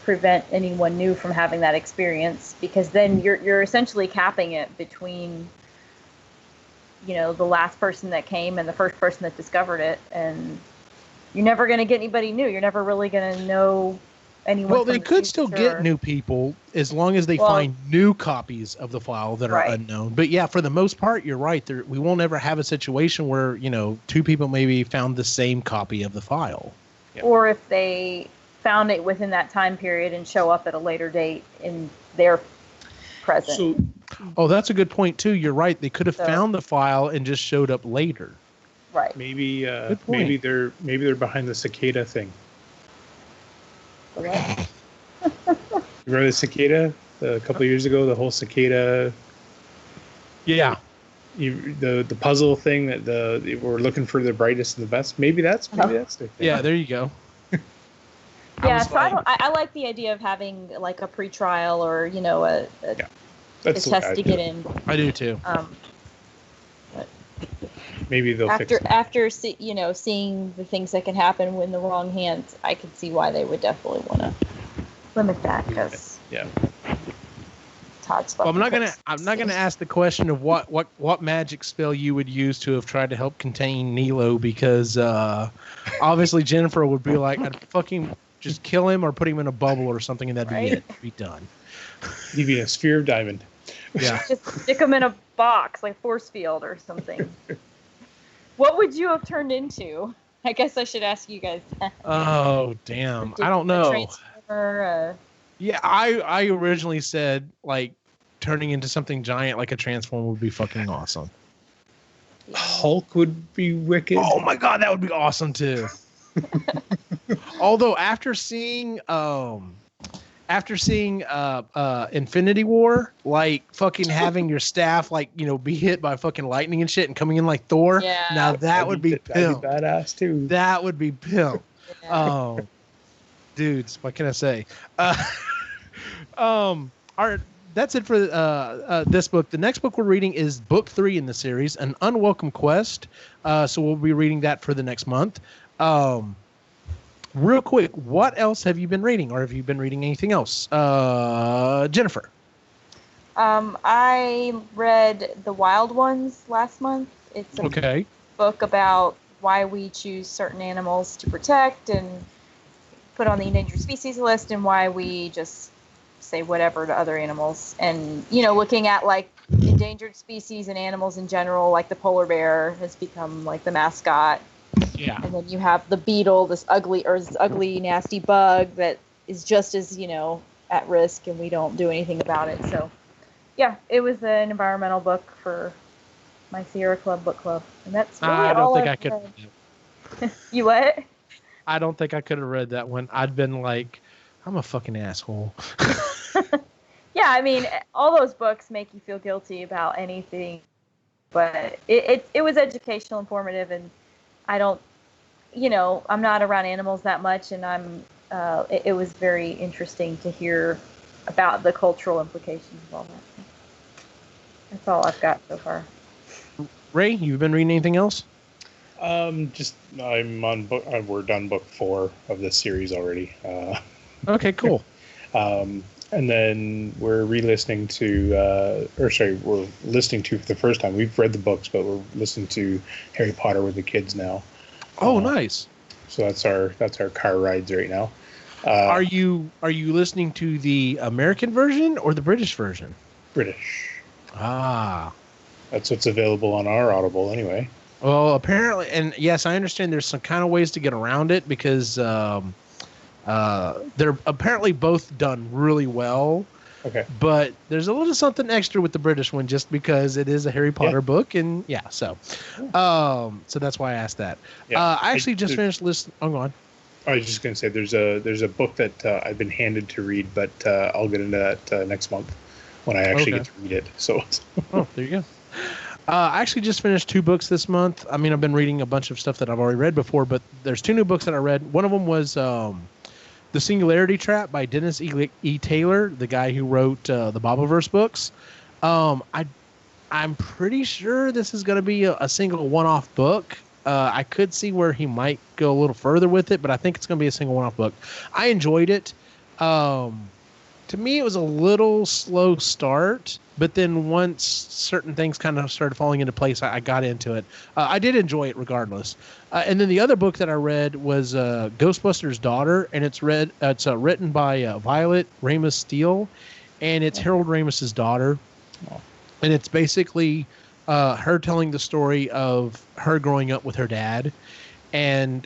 prevent anyone new from having that experience, because then you're essentially capping it between, you know, the last person that came and the first person that discovered it, and you're never going to get anybody new. You're never really going to know anyone. Well, they could still get new people as long as they find new copies of the file that are unknown. But yeah, for the most part, you're right. We won't ever have a situation where, you know, two people maybe found the same copy of the file. Yeah. Or if they found it within that time period and show up at a later date in their present. Oh, that's a good point too. You're right. They could have found the file and just showed up later. Right. Maybe they're behind the cicada thing. What? Remember the cicada a couple of years ago? The whole cicada. Yeah. The puzzle thing that we're looking for the brightest and the best. Maybe that's the thing. Yeah, there you go. Yeah, so I like the idea of having like a pre-trial or, you know, a test to get in. I do too. Maybe they'll fix it. After seeing the things that can happen in the wrong hands, I could see why they would definitely want to limit that, because Todd's fucking. Well, I'm not gonna ask the question of what magic spell you would use to have tried to help contain Nilo, because obviously Jennifer would be like, I'd fucking just kill him or put him in a bubble or something, and that'd be it. Be done. He'd be a sphere of diamond. Yeah. Just stick him in a box, like force field or something. What would you have turned into? I guess I should ask you guys that. Oh, damn. I don't know. Yeah, I originally said, like, turning into something giant like a transformer would be fucking awesome. Hulk would be wicked. Oh, my God, that would be awesome, too. Although, after seeing Infinity War, like fucking having your staff, like, you know, be hit by fucking lightning and shit and coming in like Thor. Yeah. Now that would be pimp. That'd be badass too. That would be pimp. Yeah. Dudes, what can I say? That's it for this book. The next book we're reading is book 3 in the series, An Unwelcome Quest. So we'll be reading that for the next month. Real quick, what else have you been reading, or have you been reading anything else? Jennifer. I read The Wild Ones last month. It's a book about why we choose certain animals to protect and put on the endangered species list, and why we just say whatever to other animals. And, you know, looking at like endangered species and animals in general, like the polar bear has become like the mascot. Yeah. And then you have the beetle, this ugly, nasty bug that is just as, you know, at risk, and we don't do anything about it. So, yeah, it was an environmental book for my Sierra Club book club, and that's really I don't think I could. You what? I don't think I could have read that one. I'd been like, I'm a fucking asshole. Yeah, I mean, all those books make you feel guilty about anything, but it was educational, informative, and I don't, you know, I'm not around animals that much, and it was very interesting to hear about the cultural implications of all that. That's all I've got so far. Ray, you've been reading anything else? I'm on book. We're done book 4 of this series already. Okay, cool. And then we're listening to for the first time. We've read the books, but we're listening to Harry Potter with the kids now. Oh, nice. So that's our car rides right now. Are you listening to the American version or the British version? British. Ah. That's what's available on our Audible anyway. Well, apparently, and yes, I understand there's some kind of ways to get around it, because they're apparently both done really well. Okay. But there's a little something extra with the British one, just because it is a Harry Potter book, and so that's why I asked that. I actually just finished listening. Oh, go on. I was just gonna say there's a book that I've been handed to read, but I'll get into that next month when I actually get to read it. So. Oh, there you go. I actually just finished 2 books this month. I mean, I've been reading a bunch of stuff that I've already read before, but there's 2 new books that I read. One of them was The Singularity Trap by Dennis E. Taylor, the guy who wrote the Bobberverse books. I'm pretty sure this is going to be a single one-off book. I could see where he might go a little further with it, but I think it's going to be a single one-off book. I enjoyed it. To me, it was a little slow start, but then once certain things kind of started falling into place, I got into it. I did enjoy it regardless. And then the other book that I read was Ghostbusters' Daughter, and it's written by Violet Ramis Steele, and it's Harold Ramis's daughter. And it's basically her telling the story of her growing up with her dad and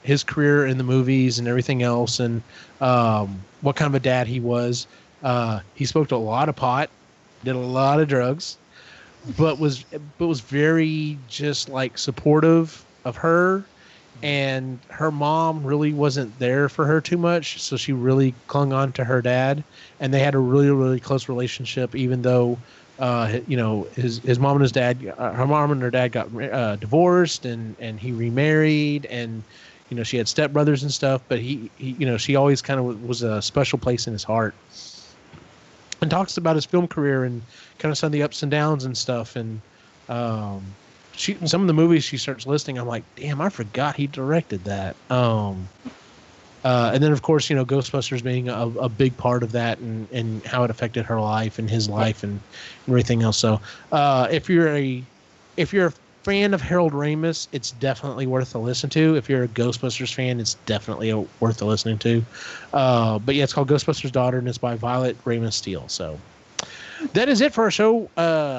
his career in the movies and everything else, and what kind of a dad he was. He smoked a lot of pot, did a lot of drugs, but was very just like supportive of her. And her mom really wasn't there for her too much, so she really clung on to her dad, and they had a really, really close relationship, even though his mom and his dad, her mom and her dad got divorced, and he remarried, and she had stepbrothers and stuff, but he she always kind of was a special place in his heart. And talks about his film career and kind of some of the ups and downs and stuff. And some of the movies she starts listing, I'm like, damn, I forgot he directed that. And then, of course, Ghostbusters being a big part of that, and how it affected her life and his life and everything else. So if you're a fan of Harold Ramis, it's definitely worth a listen to. If you're a Ghostbusters fan, it's definitely worth a listening to. But yeah, it's called Ghostbusters' Daughter, and it's by Violet Ramis Steele. So that is it for our show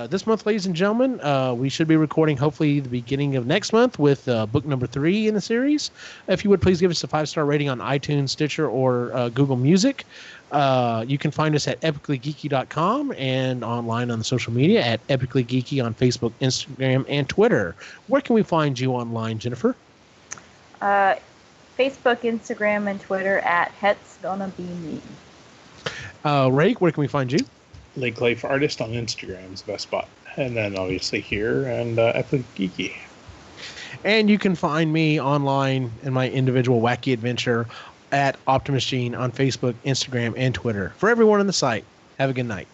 this month, ladies and gentlemen. We should be recording hopefully the beginning of next month with book number 3 in the series. If you would please give us a 5-star rating on iTunes, Stitcher, or Google Music. You can find us at epicallygeeky.com and online on the social media at epicallygeeky on Facebook, Instagram, and Twitter. Where can we find you online, Jennifer? Facebook, Instagram, and Twitter at Het's Gonna Be Me. Ray, where can we find you? Lake Life Artist on Instagram is the best spot. And then obviously here and Epic Geeky. And you can find me online in my individual wacky adventure at Optimus Gene on Facebook, Instagram, and Twitter. For everyone on the site, have a good night.